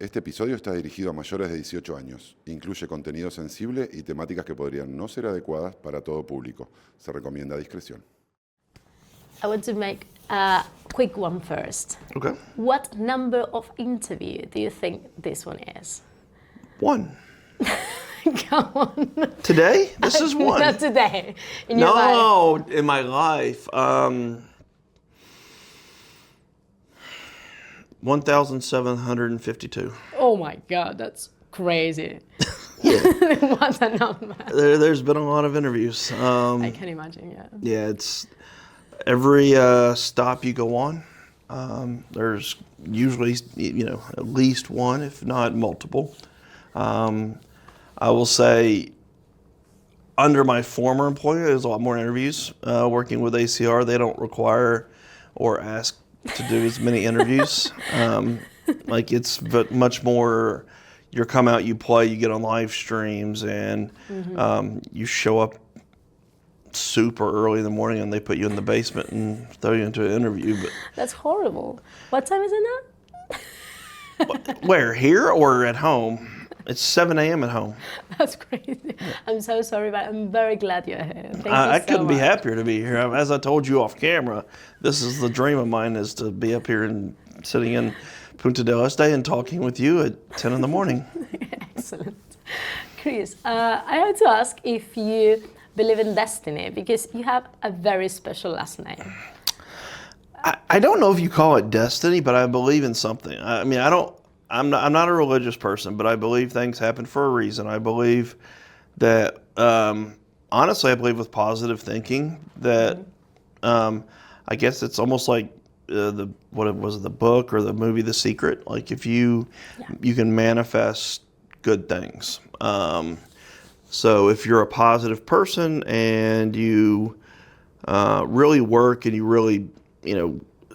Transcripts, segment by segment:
Este episodio está dirigido a mayores de 18 años. Incluye contenido sensible y temáticas que podrían no ser adecuadas para todo público. Se recomienda discreción. I want to make a quick one first. Okay. What number of interview do you think this one is? 1. Come on. Today? This is 1. Not today. In your life. No, in my life. 1,752. Oh my God, that's crazy. Yeah. What a number. There's been a lot of interviews. I can imagine, yeah. Yeah, it's every stop you go on. There's usually, at least one, if not multiple. I will say, under my former employer, there's a lot more interviews. Working with ACR, they don't require or ask to do as many interviews. It's much more. You come out, you play, you get on live streams, and you show up super early in the morning, and they put you in the basement and throw you into an interview. But That's horrible. What time is it now? where, here or at home? It's 7 a.m. at home. That's crazy. I'm so sorry, but I'm very glad you're here. Thank you I so couldn't be much. happier to be here. As I told you off camera, this is the dream of mine, is to be up here and sitting in Punta del Este and talking with you at 10 in the morning. Excellent. Chris, I have to ask if you believe in destiny, because you have a very special last name. I don't know if you call it destiny, but I believe in something. I'm not a religious person, but I believe things happen for a reason. I believe that, honestly, I believe with positive thinking that, I guess it's almost like the book or the movie The Secret. Like if you can manifest good things. So if you're a positive person and you really work and you really,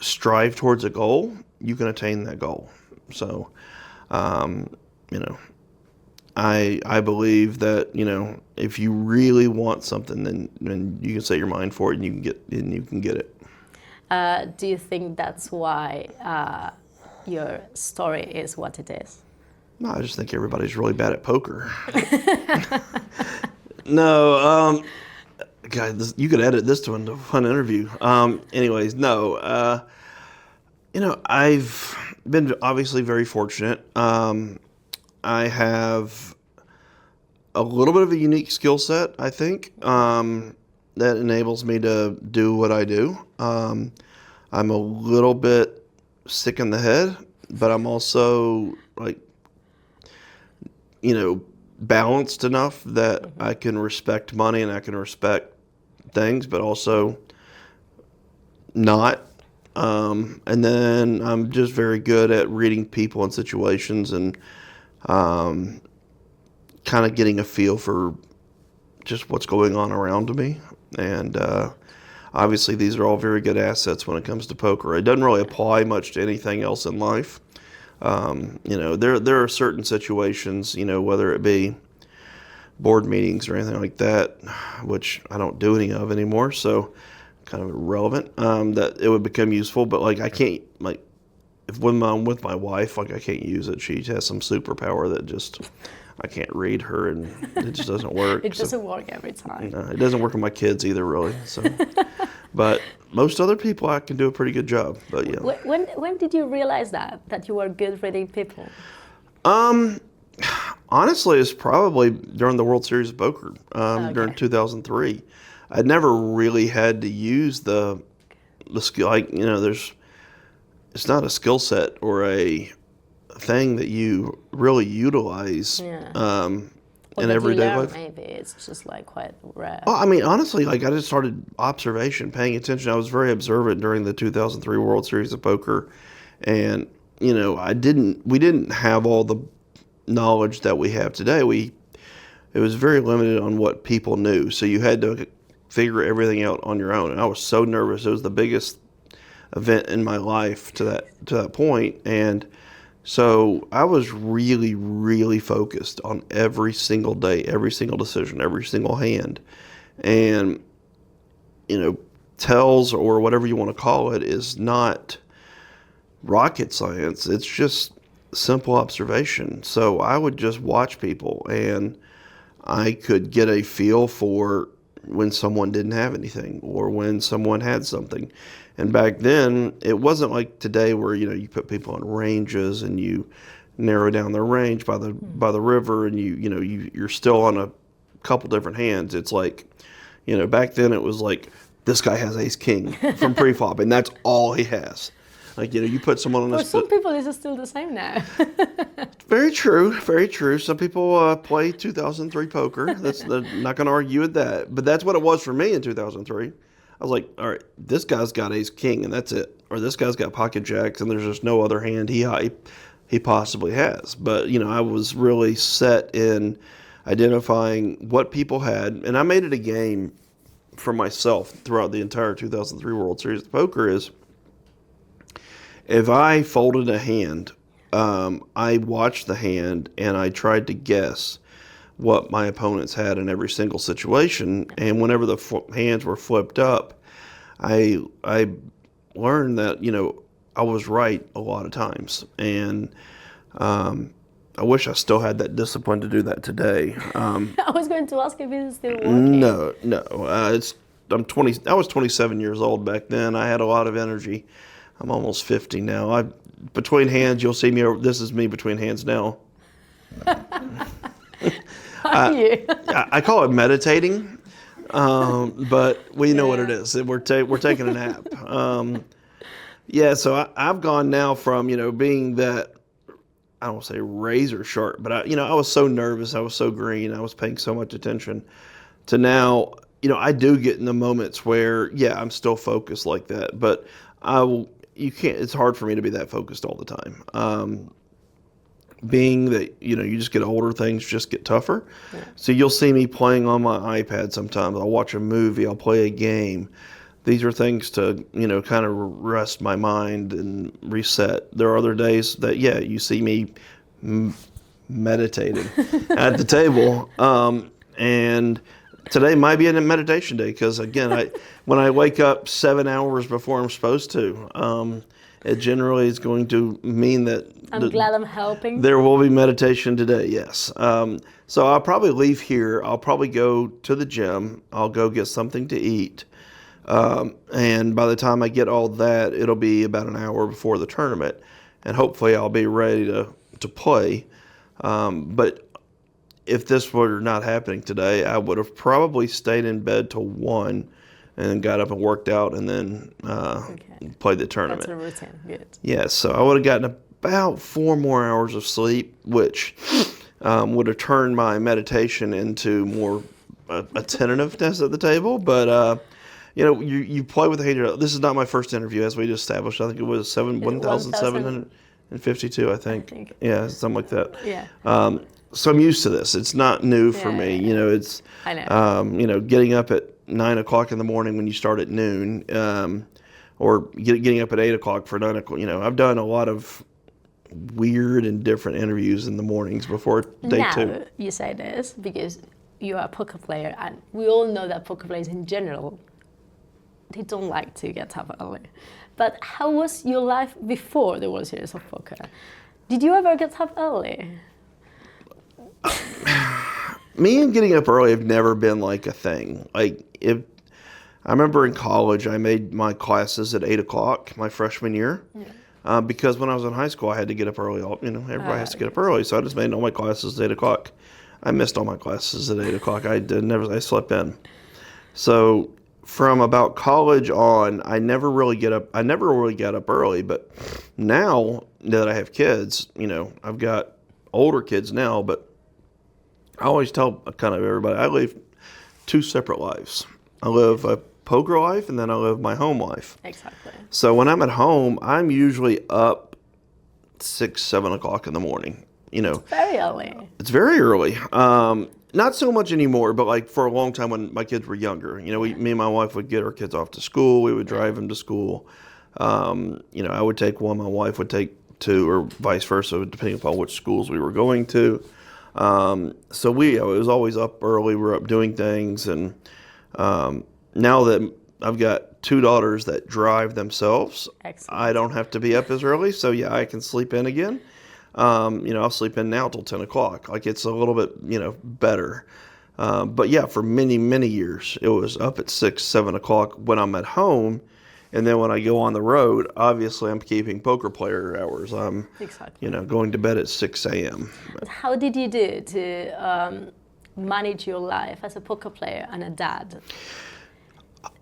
strive towards a goal, you can attain that goal. So, I believe that, if you really want something, then you can set your mind for it and you can get it. Do you think that's why your story is what it is? No, I just think everybody's really bad at poker. No, God, you could edit this to a fun interview. Anyways, no. I've been obviously very fortunate. I have a little bit of a unique skill set, I think, that enables me to do what I do. I'm a little bit sick in the head, but I'm also balanced enough that I can respect money and I can respect things, but also not. And then I'm just very good at reading people and situations and kind of getting a feel for just what's going on around me. And obviously these are all very good assets when it comes to poker. It doesn't really apply much to anything else in life. There are certain situations, whether it be board meetings or anything like that, which I don't do any of anymore, so kind of irrelevant, that it would become useful. But I can't, if when I'm with my wife, I can't use it. She has some superpower that just, I can't read her, and it just doesn't work. It doesn't work every time. No, it doesn't work with my kids either, really. So, but most other people, I can do a pretty good job. But yeah. When did you realize that you were good reading people? Honestly, it's probably during the World Series of Poker, during 2003. I never really had to use the skill. It's not a skill set or a thing that you really utilize in everyday life. Maybe it's just quite rare. Well, honestly, I just started observation, paying attention. I was very observant during the 2003 World Series of Poker, and we didn't have all the knowledge that we have today. It was very limited on what people knew, so you had to figure everything out on your own. And I was so nervous. It was the biggest event in my life to that point, and so I was really, really focused on every single day, every single decision, every single hand. And, tells, or whatever you want to call it, is not rocket science. It's just simple observation. So I would just watch people, and I could get a feel for when someone didn't have anything or when someone had something. And back then, it wasn't like today where, you put people on ranges and you narrow down their range by the river, and you're still on a couple different hands. It's like, back then it was like, this guy has ace king from preflop, and that's all he has. Like, you put someone on For some people, this is still the same now. Very true, very true. Some people play 2003 poker. They're not going to argue with that. But that's what it was for me in 2003. I was like, all right, this guy's got ace king, and that's it. Or this guy's got pocket jacks, and there's just no other hand he possibly has. But, I was really set in identifying what people had. And I made it a game for myself throughout the entire 2003 World Series of Poker is, if I folded a hand, I watched the hand and I tried to guess what my opponents had in every single situation. And whenever the hands were flipped up, I learned that, I was right a lot of times. And I wish I still had that discipline to do that today. I was going to ask if it's still working. No. I was 27 years old back then. I had a lot of energy. I'm almost 50 now. Between hands, you'll see me. This is me between hands now. Are you? I call it meditating, but we know what it is. We're taking a nap. So I've gone now from being that, I don't want to say razor sharp, but I was so nervous, I was so green, I was paying so much attention, to now I do get in the moments where I'm still focused like that, but you can't. It's hard for me to be that focused all the time. Being that you just get older, things just get tougher. Yeah. So you'll see me playing on my iPad sometimes. I'll watch a movie. I'll play a game. These are things to kind of rest my mind and reset. There are other days that you see me meditating at the table, and today might be a meditation day because, again, when I wake up 7 hours before I'm supposed to, it generally is going to mean that I'm glad I'm helping. There will be meditation today, yes. So I'll probably leave here. I'll probably go to the gym. I'll go get something to eat. And by the time I get all that, it'll be about an hour before the tournament. And hopefully I'll be ready to play. But if this were not happening today, I would have probably stayed in bed till 1 and then got up and worked out and then played the tournament. That's a routine, good. Yeah, so I would have gotten about 4 more hours of sleep, which would have turned my meditation into more attentiveness at the table. But, you play with the hand. This is not my first interview, as we just established. I think it was 1,752, I think. Yeah, something like that. Yeah. So I'm used to this. It's not new for me. It's, I know. Getting up at 9 o'clock in the morning when you start at noon, or getting up at 8 o'clock for 9 o'clock. I've done a lot of weird and different interviews in the mornings before day 2. Now, you say this because you are a poker player, and we all know that poker players in general, they don't like to get up early. But how was your life before the World Series of Poker? Did you ever get up early? Me and getting up early have never been like a thing. I remember in college, I made my classes at 8 o'clock my freshman year. Yeah. Because when I was in high school, I had to get up early. Everybody has to get up early, so I just made all my classes at 8 o'clock. I missed all my classes at 8 o'clock. I slept in. So from about college on, I never really got up early. But now that I have kids, I've got older kids now, but I always tell kind of everybody, I live 2 separate lives. I live a poker life, and then I live my home life. Exactly. So when I'm at home, I'm usually up 6, 7 o'clock in the morning. It's very early. It's very early. Not so much anymore, but like for a long time when my kids were younger, me and my wife would get our kids off to school. We would drive them to school. I would take one, my wife would take 2, or vice versa, depending upon which schools we were going to. So it was always up early. We're up doing things. And now that I've got 2 daughters that drive themselves, excellent, I don't have to be up as early. So I can sleep in again. I'll sleep in now till 10 o'clock. Like it's a little bit, better. But yeah, for many, many years, it was up at 6, 7 o'clock when I'm at home. And then when I go on the road, obviously I'm keeping poker player hours. I'm, Exactly. going to bed at 6 a.m. How did you do to manage your life as a poker player and a dad?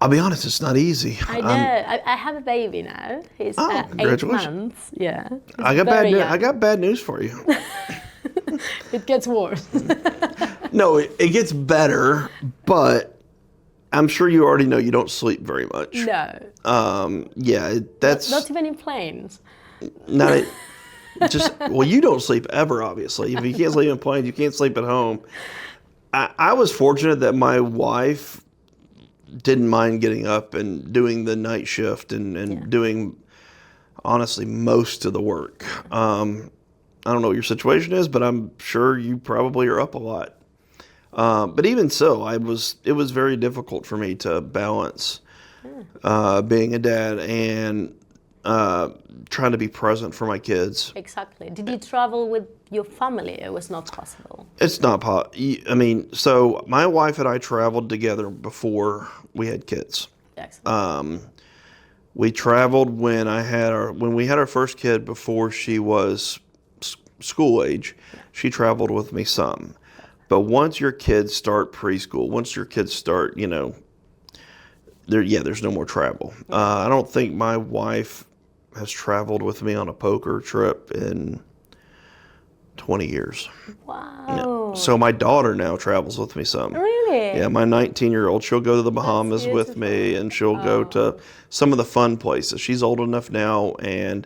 I'll be honest, it's not easy. I know. I have a baby now. He's 8 congratulations. months. Yeah. I got bad news for you. It gets worse. No, it gets better, but I'm sure you already know you don't sleep very much. No. Yeah, that's Not even in planes. not well, you don't sleep ever, obviously. If you can't sleep in planes, you can't sleep at home. I was fortunate that my wife didn't mind getting up and doing the night shift and doing, honestly, most of the work. I don't know what your situation is, but I'm sure you probably are up a lot. But even so, it was very difficult for me to balance being a dad and trying to be present for my kids. Exactly. Did you travel with your family? It was not possible. It's not so my wife and I traveled together before we had kids. Excellent. We traveled when we had our first kid before she was school age. She traveled with me some. But once your kids start preschool, once your kids start, there's no more travel. I don't think my wife has traveled with me on a poker trip in 20 years. Wow. Yeah. So my daughter now travels with me some. Really? Yeah, my 19-year-old, she'll go to the Bahamas with me, and she'll go to some of the fun places. She's old enough now, and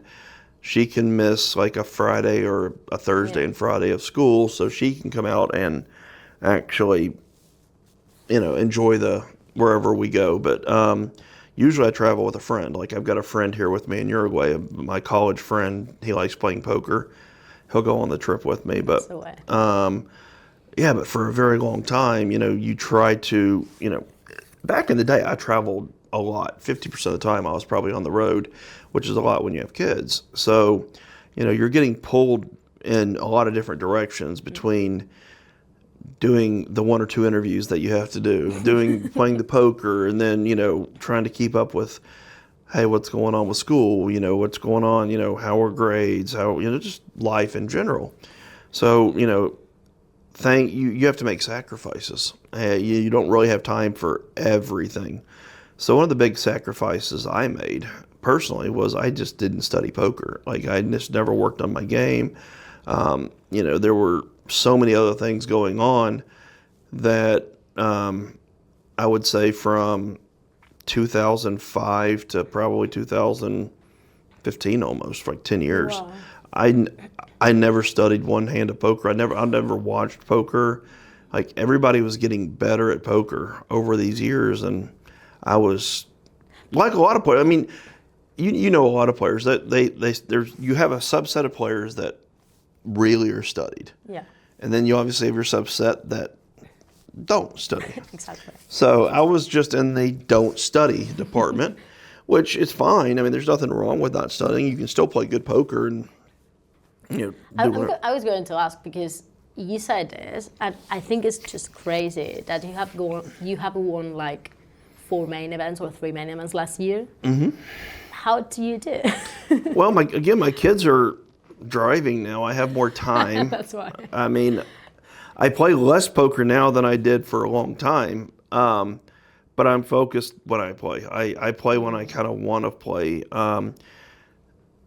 she can miss like a Friday or a Thursday and Friday of school, so she can come out and actually, enjoy wherever we go. But usually I travel with a friend. Like I've got a friend here with me in Uruguay, my college friend. He likes playing poker. He'll go on the trip with me. But but for a very long time, you try to, back in the day, I traveled a lot. 50% of the time I was probably on the road, which is a lot when you have kids. So, you're getting pulled in a lot of different directions between doing the 1 or 2 interviews that you have to do, playing the poker, and then, trying to keep up with, hey, what's going on with school, what's going on, how are grades, just life in general. So, you have to make sacrifices. You don't really have time for everything. So one of the big sacrifices I made personally was I just didn't study poker. Like I just never worked on my game. There were so many other things going on that I would say from 2005 to probably 2015 almost, for like 10 years. Wow. I never studied one hand of poker. I never watched poker. Like everybody was getting better at poker over these years, and I was like a lot of players. I mean, you know a lot of players that you have a subset of players that really are studied. Yeah. And then you obviously have your subset that don't study. Exactly. So I was just in the don't study department, which is fine. I mean, there's nothing wrong with not studying. You can still play good poker and, I was going to ask because you said this, and I think it's just crazy that you have won like 4 main events or 3 main events last year. Mm-hmm. How do you do it? Well, my kids are driving now. I have more time. That's why. I mean, I play less poker now than I did for a long time, but I'm focused when I play. I play when I kind of want to play.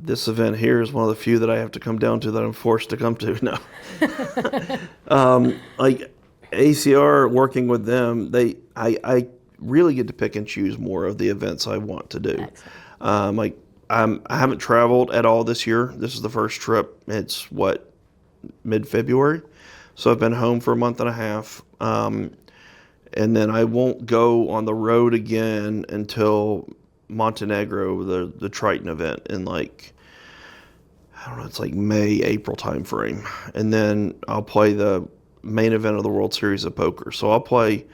This event here is one of the few that I have to come down to that I'm forced to come to. No. Like ACR, working with them, I really get to pick and choose more of the events I want to do. I haven't traveled at all this year. This is the first trip. It's mid-February. So I've been home for a month and a half. And then I won't go on the road again until Montenegro, the Triton event in it's like May, April time frame. And then I'll play the main event of the World Series of Poker. So I'll play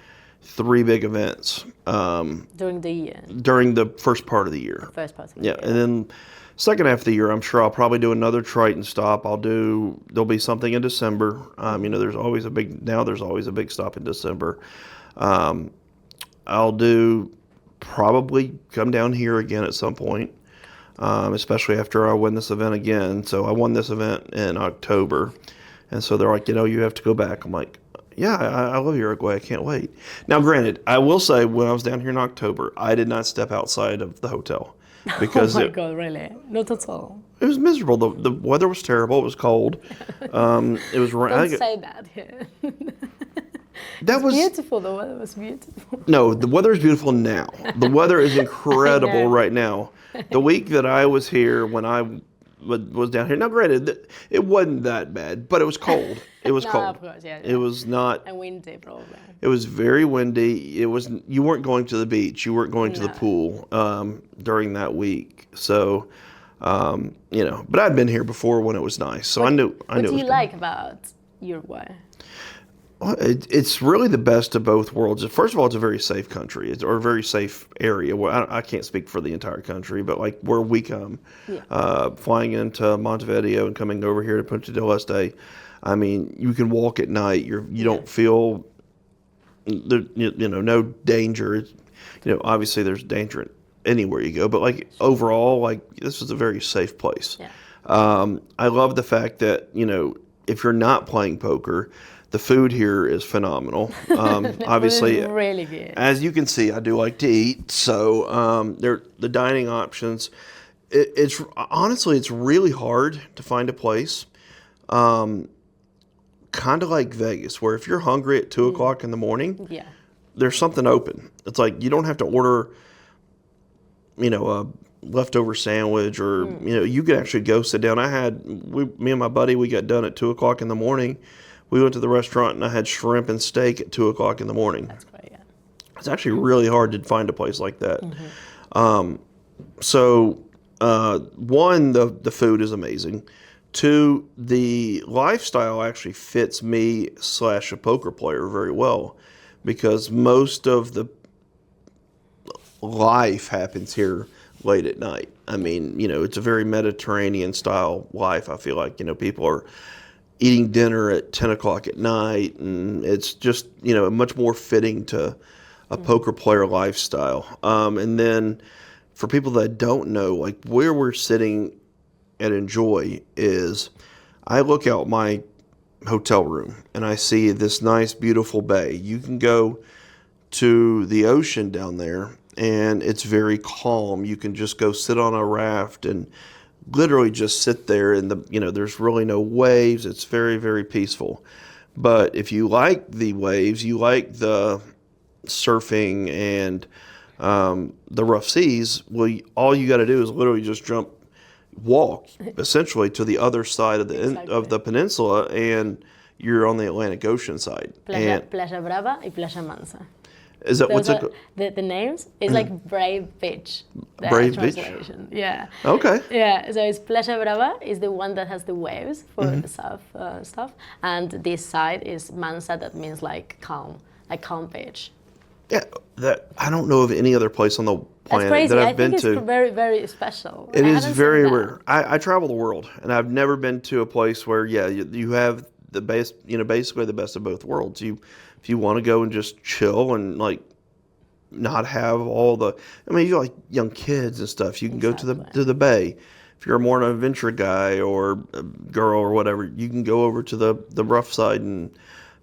3 big events during the year. During the first part of the year. First part of the year. And then second half of the year, I'm sure I'll probably do another Triton stop. There'll be something in December. There's always a big stop in December. I'll probably come down here again at some point, especially after I win this event again. So I won this event in October. And so they're like, you have to go back. I'm like, yeah, I love Uruguay. I can't wait. Now, granted, I will say when I was down here in October, I did not step outside of the hotel. Because oh my God, really? Not at all. It was miserable. The weather was terrible. It was cold. It was Don't say that here. That was beautiful. The weather was beautiful. No, the weather is beautiful now. The weather is incredible right now. The week that I was here, when I was down here. Now, granted, it wasn't that bad, but it was cold. It was cold. Of course, yeah. It was not. And windy, probably. It was very windy. You weren't going to the beach. You weren't going to the pool during that week. So, but I'd been here before when it was nice. So I knew. What do you like about Uruguay? Well, it's really the best of both worlds. First of all, it's a very safe country, or a very safe area. Well, I can't speak for the entire country, but like where we come, flying into Montevideo and coming over here to Punta del Este, I mean, you can walk at night. You don't feel, no danger. Obviously there's danger anywhere you go, but like overall, like this is a very safe place. Yeah. I love the fact that if you're not playing poker, the food here is phenomenal. Obviously, really good. As you can see, I do like to eat. So the dining options. It's honestly, it's really hard to find a place. Kind of like Vegas, where if you're hungry at 2 o'clock in the morning, there's something open. It's like you don't have to order, a leftover sandwich, or you could actually go sit down. Me and my buddy, we got done at 2 o'clock in the morning. We went to the restaurant and I had shrimp and steak at 2 o'clock in the morning. That's great, yeah. It's actually really hard to find a place like that. Mm-hmm. One, the food is amazing. Two, the lifestyle actually fits me / a poker player very well, because most of the life happens here late at night. I mean, it's a very Mediterranean style life. I feel like, people are eating dinner at 10 o'clock at night, and it's just, much more fitting to a poker player lifestyle. And then for people that don't know, like where we're sitting at Enjoy is, I look out my hotel room and I see this nice, beautiful bay. You can go to the ocean down there and it's very calm. You can just go sit on a raft and literally just sit there, and there's really no waves. It's very, very peaceful. But if you like the waves, you like the surfing and the rough seas, well, all you got to do is literally just walk essentially to the other side of the peninsula, and you're on the Atlantic Ocean side. Playa Brava y Playa Mansa. Is that what's it? The names is like Brave Beach. Brave translation. Beach. Yeah. Okay. Yeah. So it's Playa Brava is the one that has the waves for the surf stuff, and this side is Mansa, that means like calm beach. Yeah. That I don't know of any other place on the planet that I've been to. I think it's very, very special. It is very rare. I travel the world, and I've never been to a place where you have the base, basically the best of both worlds. If you want to go and just chill and like not have all the, if you're like young kids and stuff, you can go to the bay. If you're more an adventure guy or a girl or whatever, you can go over to the rough side and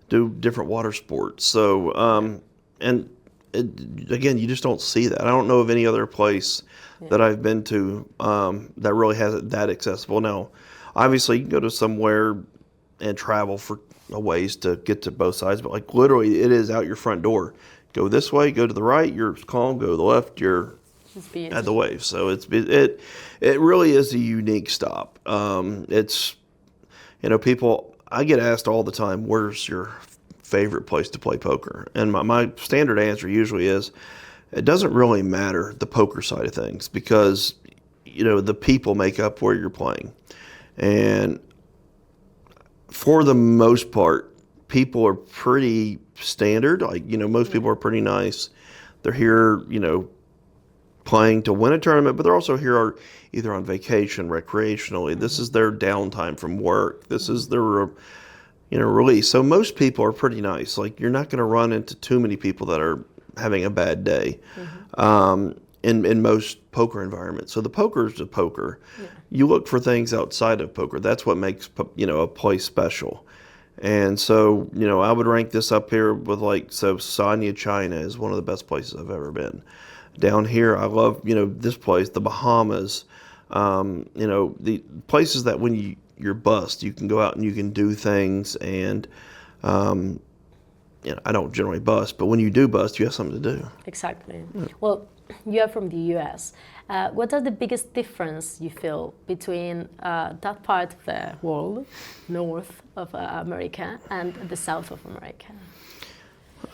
do different water sports. So, again, you just don't see that. I don't know of any other place that I've been to that really has it that accessible. Now, obviously, you can go to somewhere and travel for a ways to get to both sides, but like literally, it is out your front door. Go this way, go to the right, you're calm. Go to the left, you're at the waves. So it really is a unique stop. It's people. I get asked all the time, "Where's your favorite place to play poker?" And my standard answer usually is, it doesn't really matter the poker side of things, because the people make up where you're playing, and for the most part, people are pretty standard. Like most people are pretty nice. They're here playing to win a tournament, but they're also here either on vacation, recreationally. This is their downtime from work. This is their release. So most people are pretty nice. Like, you're not going to run into too many people that are having a bad day in most poker environments. So the poker is a poker. Yeah. You look for things outside of poker. That's what makes a place special. And so, I would rank this up here with Sonia, China is one of the best places I've ever been. Down here, I love, this place, the Bahamas, the places that when you're bust, you can go out and you can do things. And, I don't generally bust, but when you do bust, you have something to do. Exactly. Yeah. Well, you are from the US. What are the biggest difference you feel between that part of the world, north of America, and the south of America?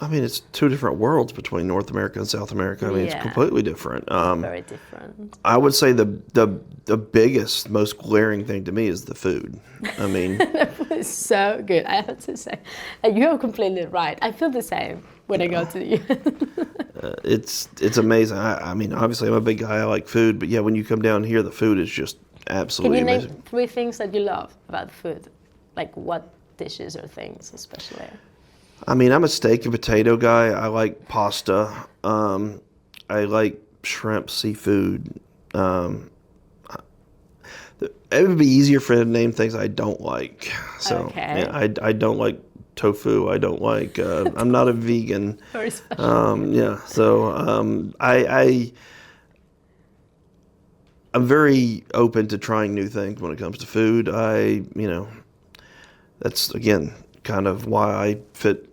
I mean, it's two different worlds between North America and South America. I mean, it's completely different. Very different. I would say the biggest, most glaring thing to me is the food. I mean, the food is so good, I have to say. You're completely right. I feel the same when I go to the US. It's amazing. I mean, obviously, I'm a big guy. I like food, but yeah, when you come down here, the food is just absolutely amazing. Can you name 3 things that you love about food? Like what dishes or things, especially? I mean, I'm a steak and potato guy. I like pasta. I like shrimp, seafood. It would be easier for me to name things I don't like. So yeah, I don't like tofu. I don't like. I'm not a vegan. Very special. Yeah. So I'm very open to trying new things when it comes to food. That's again kind of why I fit.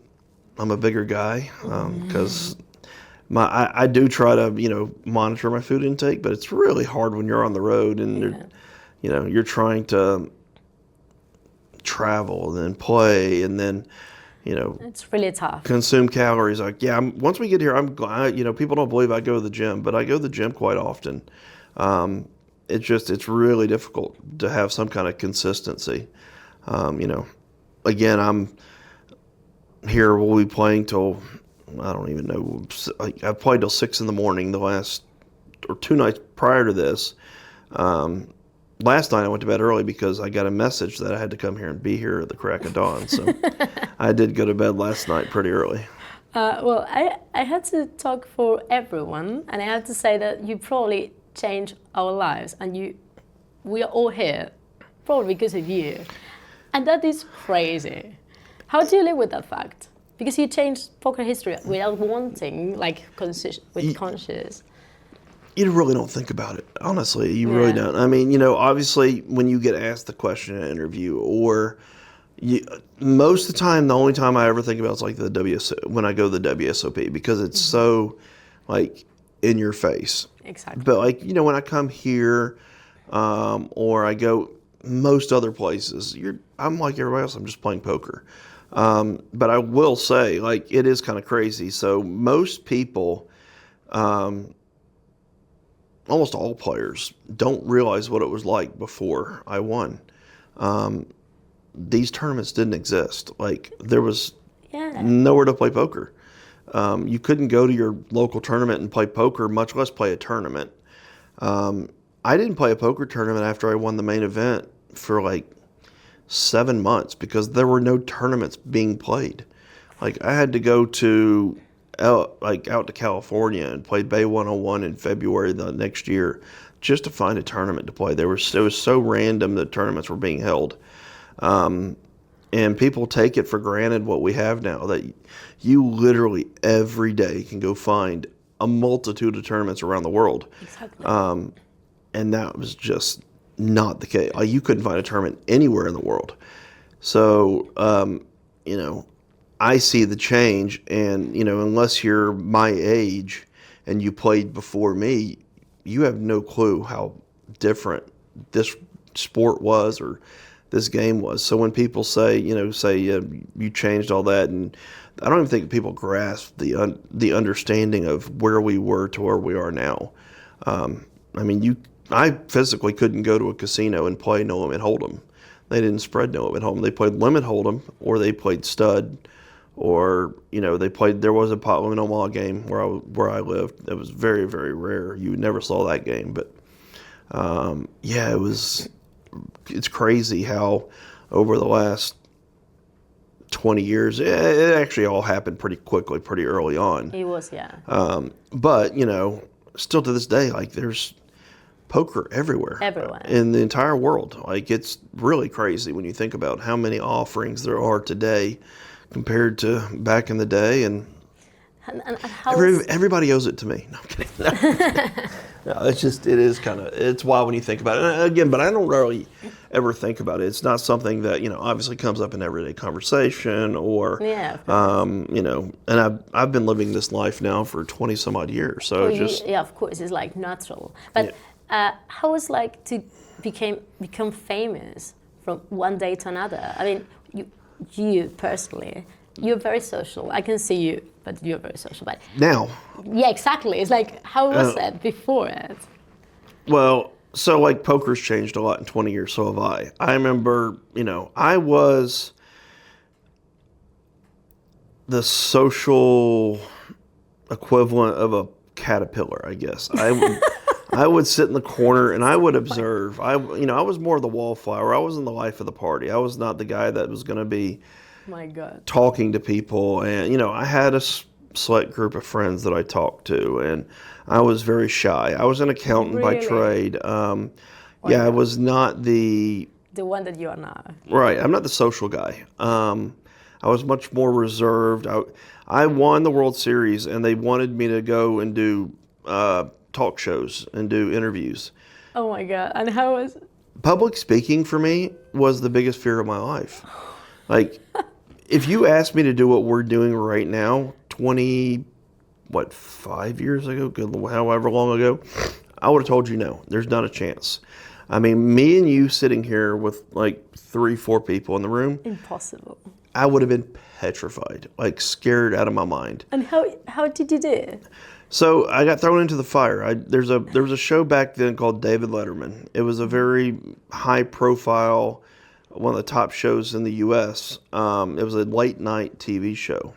I'm a bigger guy because I do try to monitor my food intake, but it's really hard when you're on the road and you're trying to travel and then play and then it's really tough. Consume calories. Like once we get here, I'm glad. People don't believe I go to the gym, but I go to the gym quite often. It's really difficult to have some kind of consistency. Again, I'm. Here we'll be playing till, I don't even know, I've played till 6 in the morning the last, or 2 nights prior to this. Last night I went to bed early because I got a message that I had to come here and be here at the crack of dawn. So I did go to bed last night pretty early. Well, I had to talk for everyone, and I have to say that you probably changed our lives, and we are all here probably because of you. And that is crazy. How do you live with that fact? Because you changed poker history without wanting, conscious. You really don't think about it, honestly. You really don't. I mean, obviously, when you get asked the question in an interview, or most of the time, the only time I ever think about is like when I go to the WSOP, because it's so in your face. Exactly. But when I come here, or I go most other places, I'm like everybody else. I'm just playing poker. But I will say, it is kind of crazy. So most people, almost all players, don't realize what it was like before I won. These tournaments didn't exist. There was nowhere to play poker. You couldn't go to your local tournament and play poker, much less play a tournament. I didn't play a poker tournament after I won the main event for 7 months because there were no tournaments being played. I had to go to out to California and play Bay 101 in February the next year just to find a tournament to play. It was so random that tournaments were being held. And people take it for granted what we have now, that you literally every day can go find a multitude of tournaments around the world. Exactly. And that was just not the case. You couldn't find a tournament anywhere in the world. So, I see the change, and, unless you're my age and you played before me, you have no clue how different this sport was or this game was. So when people say, you changed all that, and I don't even think people grasp the understanding of where we were to where we are now. I physically couldn't go to a casino and play no limit hold'em. They didn't spread no limit hold'em. They played limit hold'em, or they played stud, or they played. There was a pot Omaha game where I lived. It was very, very rare. You never saw that game, but yeah, it's crazy how over the last 20 years, it actually all happened pretty quickly, pretty early on. It was, yeah. But still to this day, like there's poker everywhere in the entire world. Like it's really crazy when you think about how many offerings there are today compared to back in the day, and how everybody owes it to me. No, I'm kidding. No, it's wild when you think about it. And again, but I don't really ever think about it. It's not something that obviously comes up in everyday conversation, or and I've been living this life now for 20 some odd years, so of course it's like natural. But how was like to become famous from one day to another? I mean, you personally, you're very social. I can see you, but you're very social. But now, yeah, exactly. It's like, how was that before it? Well, so like poker's changed a lot in 20 years. So have I. I remember, I was the social equivalent of a caterpillar, I guess. I would sit in the corner and I would observe. I was more of the wallflower. I wasn't the life of the party. I was not the guy that was going to be talking to people. And, I had a select group of friends that I talked to, and I was very shy. I was an accountant by trade. I was not the one that you are now. Right. I'm not the social guy. I was much more reserved. I won the World Series, and they wanted me to go and do talk shows and do interviews. Oh my God. And how was public speaking for me was the biggest fear of my life. Like, if you asked me to do what we're doing right now, 5 years ago, however long ago, I would have told you no, there's not a chance. I mean, me and you sitting here with like 3-4 people in the room. Impossible. I would have been petrified, like scared out of my mind. And how did you do it? So I got thrown into the fire. There was a show back then called David Letterman. It was a very high profile, one of the top shows in the U.S. It was a late night TV show.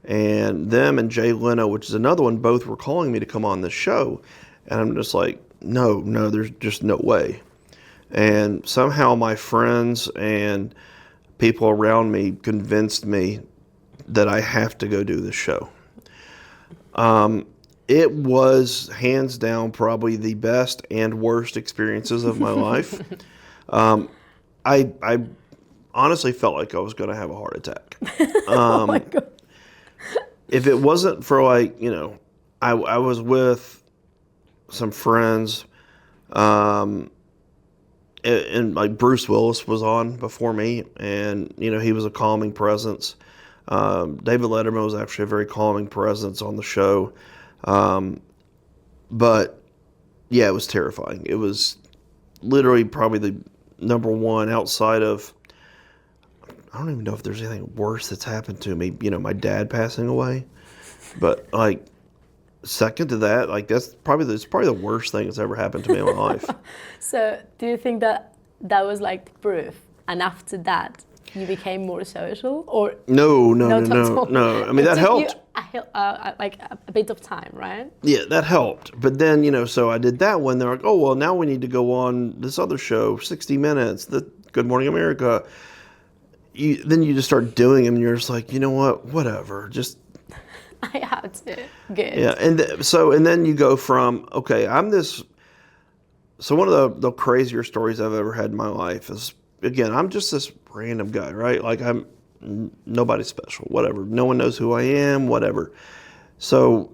And them and Jay Leno, which is another one, both were calling me to come on this show. And I'm just like, no, there's just no way. And somehow my friends and people around me convinced me that I have to go do this show. It was hands down probably the best and worst experiences of my life. I honestly felt like I was going to have a heart attack. Oh my God. If it wasn't for I was with some friends, and like Bruce Willis was on before me, and he was a calming presence. David Letterman was actually a very calming presence on the show. But yeah, it was terrifying. It was literally probably the number one outside of, I don't even know if there's anything worse that's happened to me. My dad passing away, but like second to that, like it's probably the worst thing that's ever happened to me in my life. So do you think that was like proof, and after that you became more social, or no? I mean, that helped. Like a bit of time, right? Yeah, that helped. But then, so I did that one. They're like, oh, well, now we need to go on this other show, 60 Minutes, the Good Morning America. Then you just start doing them, and you're just like, you know what, whatever, just. I have to. Good. Yeah, and then you go from, okay, I'm this. So one of the crazier stories I've ever had in my life is, again, I'm just this random guy, right? Like I'm nobody special, whatever. No one knows who I am, whatever. So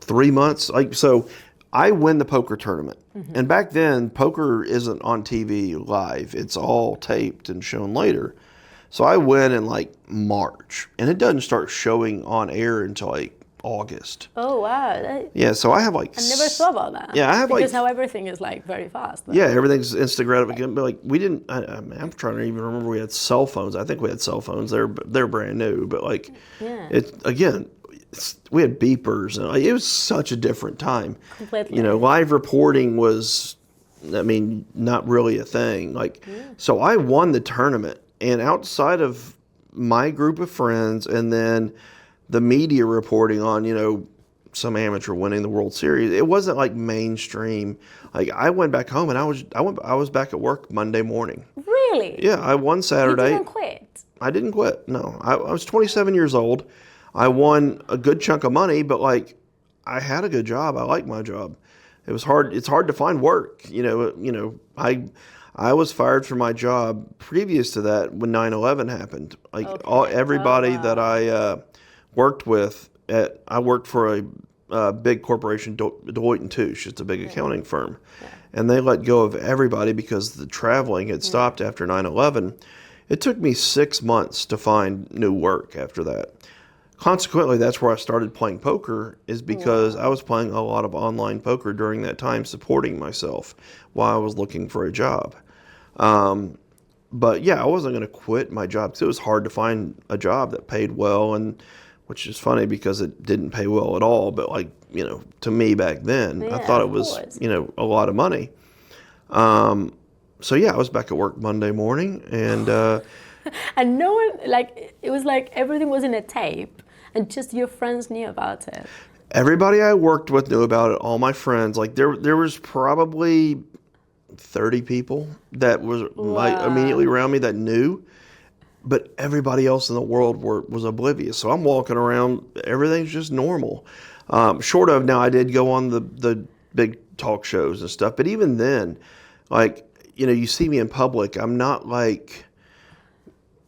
3 months, so I win the poker tournament. Mm-hmm. And back then, poker isn't on TV live. It's all taped and shown later. So I win in like March, and it doesn't start showing on air until like August. Oh wow! Yeah, so I have like. I never thought about that. Yeah, I have because how everything is like very fast. Yeah, everything's instant gratification. But like we didn't. I'm trying to even remember we had cell phones. I think we had cell phones. They're brand new, but like, we had beepers, and it was such a different time. Completely. Live reporting was, not really a thing. Like, so I won the tournament, and outside of my group of friends and then the media reporting on, some amateur winning the World Series. It wasn't like mainstream. Like I went back home and I was back at work Monday morning. Really? Yeah, I won Saturday. You didn't quit? I didn't quit. No, I was 27 years old. I won a good chunk of money, but like I had a good job. I liked my job. It was hard. It's hard to find work. I was fired from my job previous to that when 9/11 happened. Like everybody that I worked with. I worked for a big corporation, Deloitte & Touche. It's a big accounting firm. Yeah. And they let go of everybody because the traveling had stopped after 9/11. It took me 6 months to find new work after that. Consequently, that's where I started playing poker, is because I was playing a lot of online poker during that time, supporting myself while I was looking for a job. But yeah, I wasn't going to quit my job because it was hard to find a job that paid well, and which is funny because it didn't pay well at all. But like, to me back then, I thought it was, a lot of money. So yeah, I was back at work Monday morning and... and no one, it was like everything was in a tape and just your friends knew about it. Everybody I worked with knew about it, all my friends. Like there was probably 30 people that was immediately around me that knew. But everybody else in the world was oblivious. So I'm walking around, everything's just normal. Short of now, I did go on the big talk shows and stuff. But even then, you see me in public, I'm not like,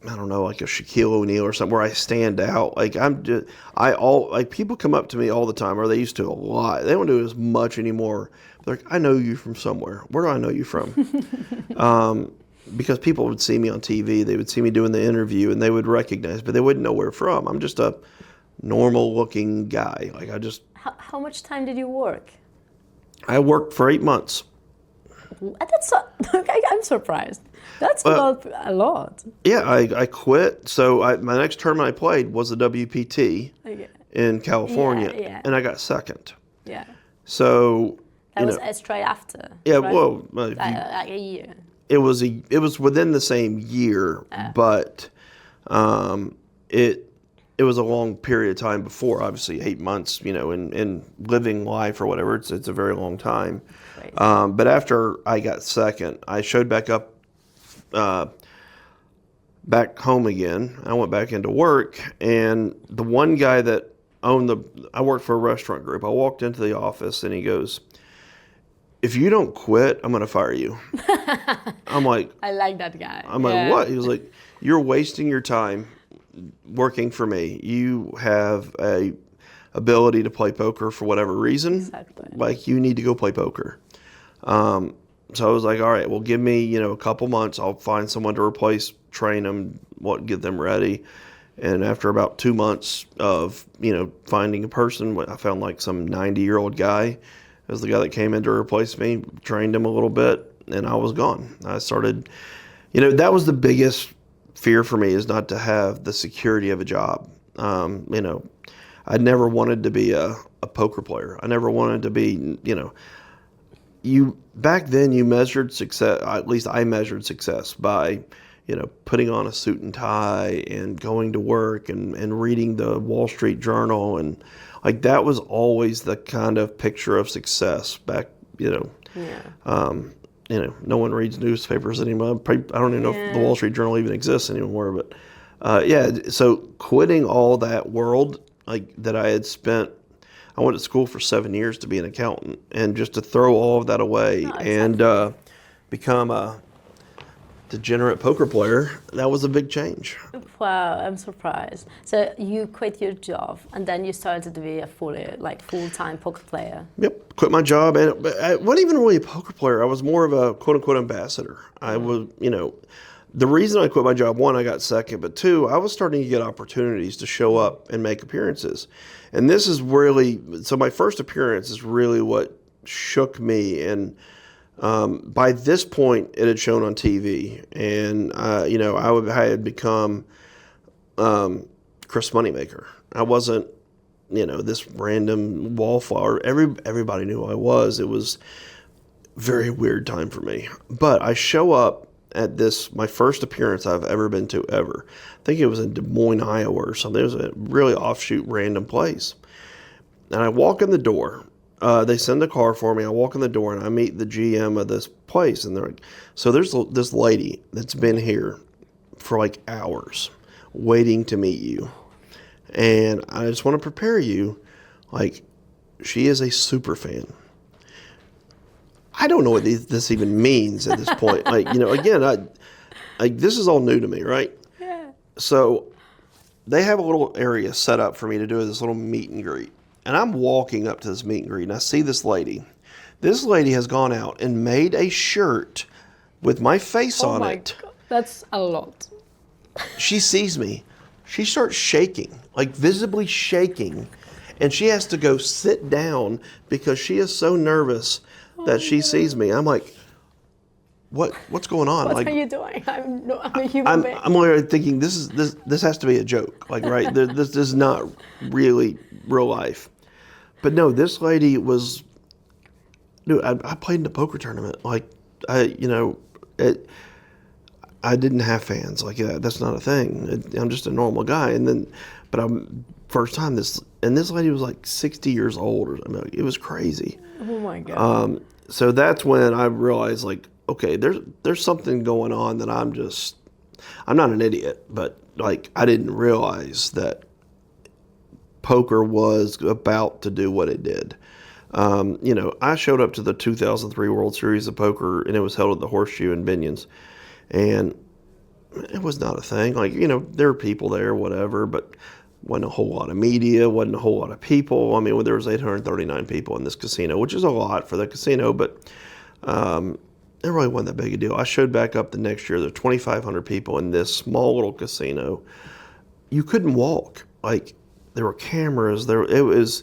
I don't know, like a Shaquille O'Neal or something where I stand out. Like people come up to me all the time, or they used to a lot. They don't do it as much anymore. They're like, I know you from somewhere. Where do I know you from? Because people would see me on TV, they would see me doing the interview, and they would recognize, but they wouldn't know where from. I'm just a normal-looking guy. How much time did you work? I worked for 8 months. That's I'm surprised. That's not a lot. Yeah, I quit. So my next tournament I played was the WPT in California, and I got second. Yeah. So that was straight after. Yeah, right? well, like a year. It was within the same year, but it was a long period of time before. Obviously, 8 months, in living life or whatever, it's a very long time. Right. But after I got second, I showed back up, back home again. I went back into work, and the one guy that I worked for a restaurant group. I walked into the office, and he goes, if you don't quit, I'm going to fire you. I'm like... I like that guy. I'm like, what? He was like, you're wasting your time working for me. You have a ability to play poker for whatever reason. Exactly. Like, you need to go play poker. So I was like, all right, well, give me, a couple months. I'll find someone to replace, train them, get them ready. And after about 2 months of, finding a person, I found like some 90-year-old guy. It was the guy that came in to replace me, trained him a little bit, and I was gone. I started, that was the biggest fear for me, is not to have the security of a job. I never wanted to be a poker player. I never wanted to be, back then you measured success, at least I measured success by, putting on a suit and tie and going to work and reading the Wall Street Journal, and like that was always the kind of picture of success back, no one reads newspapers anymore. I don't even know if the Wall Street Journal even exists anymore, but so quitting all that world that I had spent, I went to school for 7 years to be an accountant, and just to throw all of that away and become a degenerate poker player, that was a big change. Wow, I'm surprised. So you quit your job, and then you started to be a full-time poker player. Yep, quit my job, and I wasn't even really a poker player. I was more of a quote-unquote ambassador. I was, the reason I quit my job, one, I got second, but two, I was starting to get opportunities to show up and make appearances. And this is really, so my first appearance is really what shook me, and by this point, it had shown on TV, and I had become Chris Moneymaker. I wasn't, this random wallflower. Everybody knew who I was. It was a very weird time for me. But I show up at this, my first appearance I've ever been to ever. I think it was in Des Moines, Iowa or something. It was a really offshoot random place. And I walk in the door. They send a car for me. I walk in the door and I meet the GM of this place. And they're like, so there's this lady that's been here for like hours waiting to meet you. And I just want to prepare you. Like, she is a super fan. I don't know what this even means at this point. Like, you know, again, this is all new to me, right? Yeah. So they have a little area set up for me to do this little meet and greet. And I'm walking up to this meet and greet, and I see this lady. This lady has gone out and made a shirt with my face on it. God. That's a lot. She sees me. She starts shaking, like visibly shaking. And she has to go sit down because she is so nervous that she sees me. I'm like, what's going on? What like, are you doing? I'm a human being. I'm literally thinking this has to be a joke, like, right? This is not really real life. But no, this lady was, dude, I played in a poker tournament. Like, I didn't have fans like that. That's not a thing. I'm just a normal guy. But first time this lady was like 60 years old or something. It was crazy. Oh my God. So that's when I realized, like, okay, there's something going on that I'm not an idiot, but like I didn't realize that poker was about to do what it did. I showed up to the 2003 World Series of Poker, and it was held at the Horseshoe in Binions, and it was not a thing. Like, there were people there, whatever, but wasn't a whole lot of media, wasn't a whole lot of people. I mean, there was 839 people in this casino, which is a lot for the casino, but it really wasn't that big a deal. I showed back up the next year. There were 2,500 people in this small little casino. You couldn't walk. Like, there were cameras. It was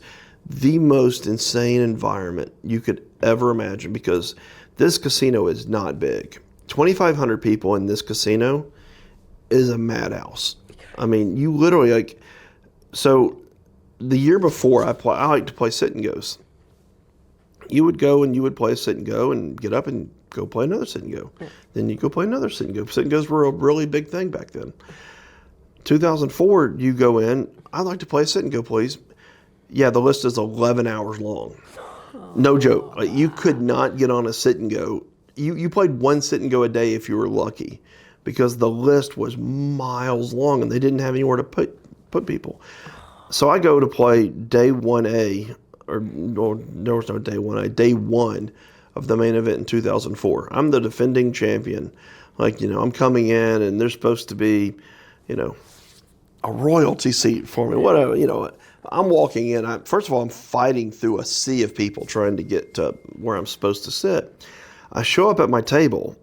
the most insane environment you could ever imagine because this casino is not big. 2,500 people in this casino is a madhouse. I mean, you literally, like, so the year before I like to play sit and goes. You would go and you would play a sit and go and get up and go play another sit and go. Yeah. Then you go play another sit and go. Sit and goes were a really big thing back then. 2004, you go in, I'd like to play a sit and go, please. Yeah, the list is 11 hours long. No joke. Like, you could not get on a sit and go. You played one sit and go a day if you were lucky because the list was miles long and they didn't have anywhere to put people. So I go to play day 1A, or there was no day 1A, day 1 of the main event in 2004. I'm the defending champion. Like, I'm coming in and there's supposed to be, a royalty seat for me, whatever, I'm walking in. First of all, I'm fighting through a sea of people trying to get to where I'm supposed to sit. I show up at my table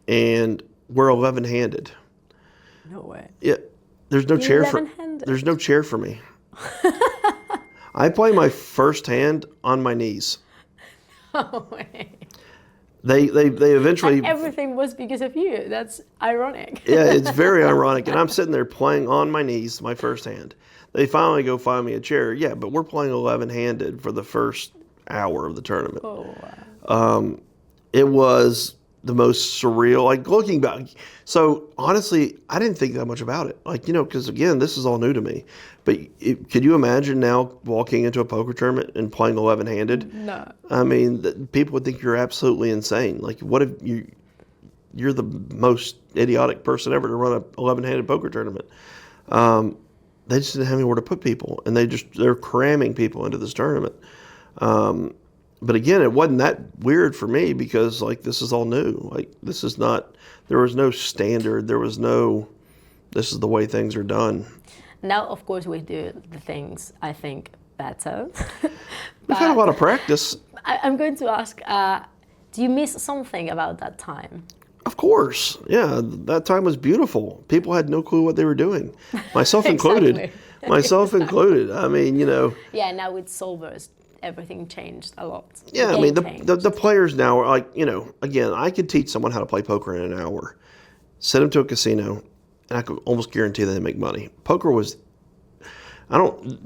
and we're 11-handed. No way. Yeah. There's no chair for me. I play my first hand on my knees. No way. They eventually. And everything was because of you. That's ironic. Yeah, it's very ironic. And I'm sitting there playing on my knees, my first hand. They finally go find me a chair. Yeah, but we're playing 11-handed for the first hour of the tournament. Oh, wow. It was the most surreal, like, looking back. So honestly, I didn't think that much about it. Like, because again, this is all new to me. But could you imagine now walking into a poker tournament and playing 11-handed? No. I mean, people would think you're absolutely insane. Like, what if you're the most idiotic person ever to run a 11-handed poker tournament? They just didn't have anywhere to put people, and they're cramming people into this tournament. But again, it wasn't that weird for me because, like, this is all new. Like, this is not, there was no standard. There was no, this is the way things are done. Now, of course, we do the things, I think, better. We've had a lot of practice. I'm going to ask, do you miss something about that time? Of course. Yeah, that time was beautiful. People had no clue what they were doing. Myself included. Myself included. I mean, Yeah, now with solvers, everything changed a lot. Yeah, I mean, the players now are like, again, I could teach someone how to play poker in an hour, send them to a casino, and I could almost guarantee they make money. Poker was,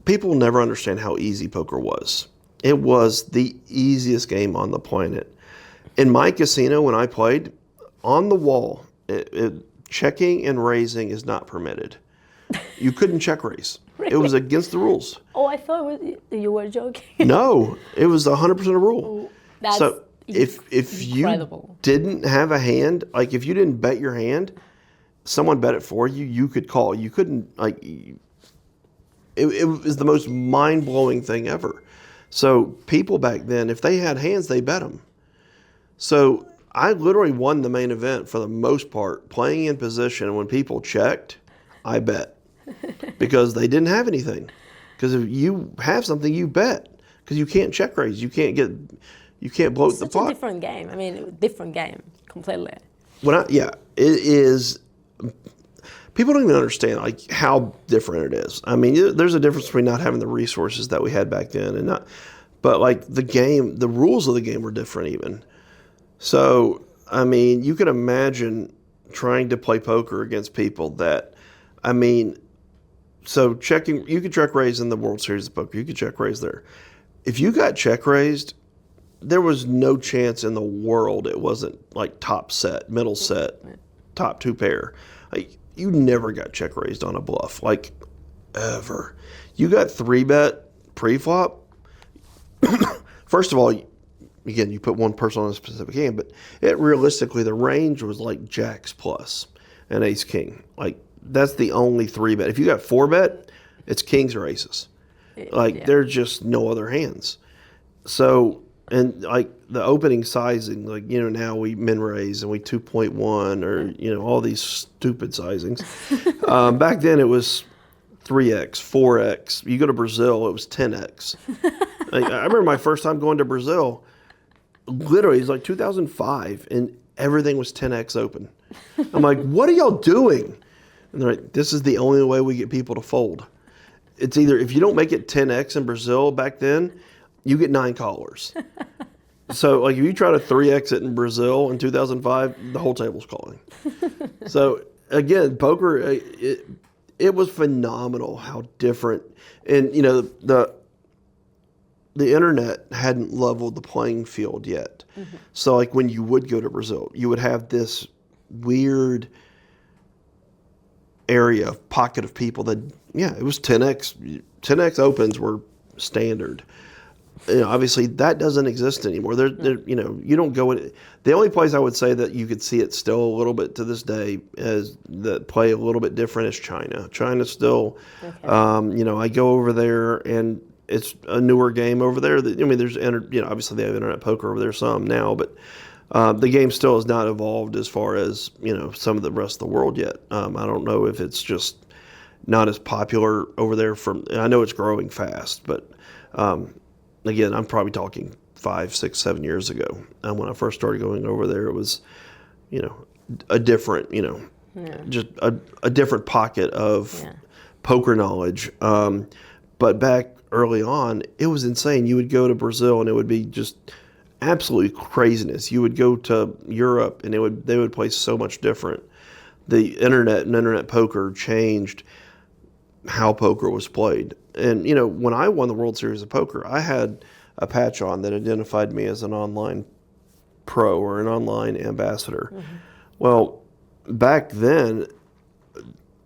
people never understand how easy poker was. It was the easiest game on the planet. In my casino, when I played, on the wall, checking and raising is not permitted. You couldn't check raise. Really? It was against the rules. Oh, I thought you were joking. No, it was 100% a rule. Oh, that's So if incredible. you didn't have a hand, like if you didn't bet your hand, someone bet it for you, you could call. You couldn't, like, it was the most mind-blowing thing ever. So people back then, if they had hands, they bet them. So I literally won the main event for the most part, playing in position. When people checked, I bet. Because they didn't have anything. Because if you have something, you bet. Because you can't check raise. You can't bloat the pot. It's such a different game. I mean, different game completely. It is. People don't even understand like how different it is. I mean, there's a difference between not having the resources that we had back then and not. But like the game, the rules of the game were different even. So I mean, you can imagine trying to play poker against people that, I mean. So checking, you could check raise in the World Series of Poker. You could check raise there. If you got check raised, there was no chance in the world it wasn't like top set, middle set, top two pair. Like you never got check raised on a bluff, like ever. You got 3-bet pre-flop. First of all, again, you put one person on a specific hand, but it realistically, the range was like jacks plus and ace king. Like that's the only 3-bet. If you got 4-bet, it's kings or aces. Like there's just no other hands. So, and like the opening sizing, like, you know, now we min raise and we 2.1 or, you know, all these stupid sizings. Back then it was 3x, 4x. You go to Brazil, it was 10x. Like, I remember my first time going to Brazil, literally, it was like 2005, and everything was 10x open. I'm like, what are y'all doing? And they're like, this is the only way we get people to fold. It's either, if you don't make it 10x in Brazil back then, you get 9 callers. So, like, if you try to 3x it in Brazil in 2005, the whole table's calling. So, again, poker, it was phenomenal how different. And, you know, the internet hadn't leveled the playing field yet. Mm-hmm. So, like, when you would go to Brazil, you would have this weird area, pocket of people that, yeah, it was 10x. 10x opens were standard. You know, obviously, that doesn't exist anymore. You know, you don't go in. The only place I would say that you could see it still a little bit to this day as that play a little bit different is China. China's still, you know, I go over there and it's a newer game over there. I mean, there's, you know, obviously they have internet poker over there some now, but the game still has not evolved as far as, you know, some of the rest of the world yet. I don't know if it's just not as popular over there. I know it's growing fast, but again, I'm probably talking 5, 6, 7 years ago. And when I first started going over there, it was, you know, a different, you know, just a different pocket of poker knowledge. But back early on, it was insane. You would go to Brazil and it would be just absolutely craziness. You would go to Europe and they would play so much different. The internet and internet poker changed how poker was played. And, you know, when I won the World Series of Poker, I had a patch on that identified me as an online pro or an online ambassador. Mm-hmm. Well, back then,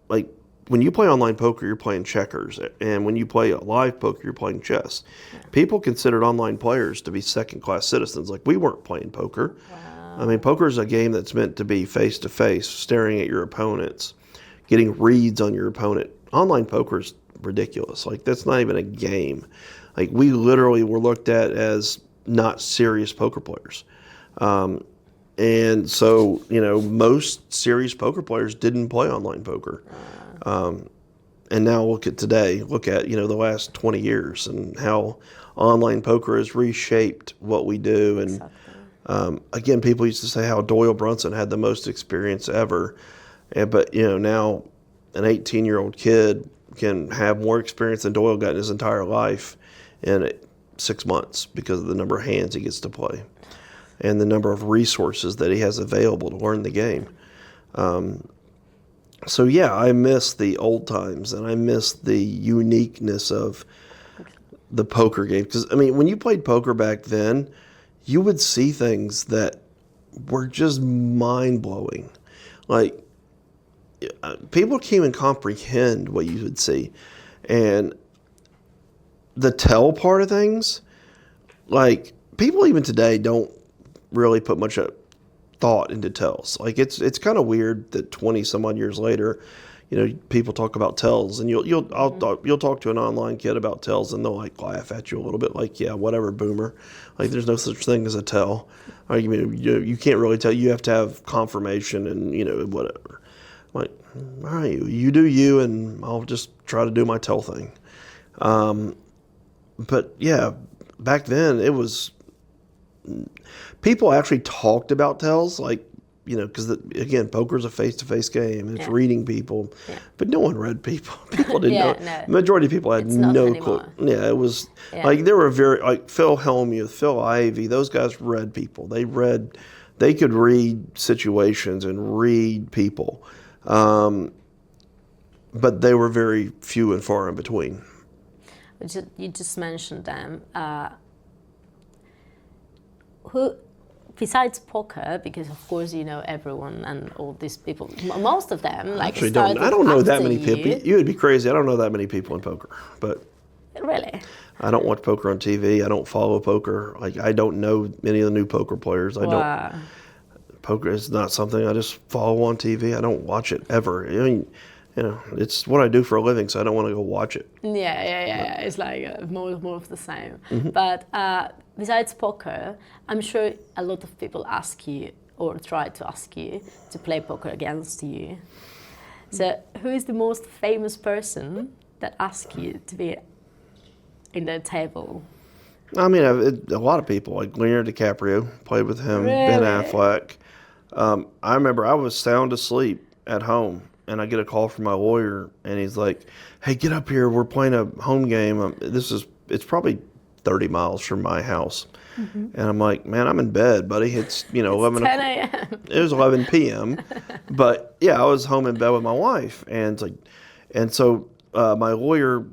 like, when you play online poker, you're playing checkers. And when you play live poker, you're playing chess. Yeah. People considered online players to be second-class citizens. Like, we weren't playing poker. Wow. I mean, poker is a game that's meant to be face-to-face, staring at your opponents, getting reads on your opponent. Online poker is ridiculous. Like, that's not even a game. Like, we literally were looked at as not serious poker players. And so, you know, most serious poker players didn't play online poker. And now look at today, you know, the last 20 years and how online poker has reshaped what we do. And again, people used to say how Doyle Brunson had the most experience ever. But, you know, now an 18-year-old kid can have more experience than Doyle got in his entire life in 6 months because of the number of hands he gets to play and the number of resources that he has available to learn the game. So, yeah, I miss the old times and I miss the uniqueness of the poker game. Because, I mean, when you played poker back then, you would see things that were just mind-blowing. like, people can't even comprehend what you would see. And the tell part of things, like, people even today don't really put much thought into tells. Like, it's kind of weird that 20 some odd years later, people talk about tells, and you'll talk to an online kid about tells, and they'll like laugh at you a little bit, like, yeah, whatever, boomer. Like, there's no such thing as a tell. Like, you can't really tell. You have to have confirmation and whatever. I'm like, all right, you do you, and I'll just try to do my tell thing. But yeah, back then it was, people actually talked about tells, like, because again, poker's a face-to-face game, and it's reading people, but no one read people. People didn't know. No. Majority of people had no clue. Yeah, it was like there were like Phil Hellmuth, Phil Ivey. Those guys read people. They could read situations and read people, but they were very few and far in between. You just mentioned them. Who? Besides poker, because of course you know everyone and all these people, most of them like actually I don't know that many people. You would be crazy. I don't know that many people in poker, but really, I don't watch poker on TV. I don't follow poker. Like, I don't know any of the new poker players. I don't. Poker is not something I just follow on TV. I don't watch it ever. I mean, it's what I do for a living, so I don't want to go watch it. Yeah. It's like more of the same. But besides poker, I'm sure a lot of people ask you or try to ask you to play poker against you. So who is the most famous person that asks you to be in their table? I mean, a lot of people, like Leonardo DiCaprio, played with him, Really? Ben Affleck. I remember I was sound asleep at home, and I get a call from my lawyer, and he's like, "Hey, get up here. We're playing a home game. It's probably 30 miles from my house." And I'm like, "Man, I'm in bed, buddy. It's 11 10 a.m. It was 11 p.m. But yeah, I was home in bed with my wife, and so my lawyer,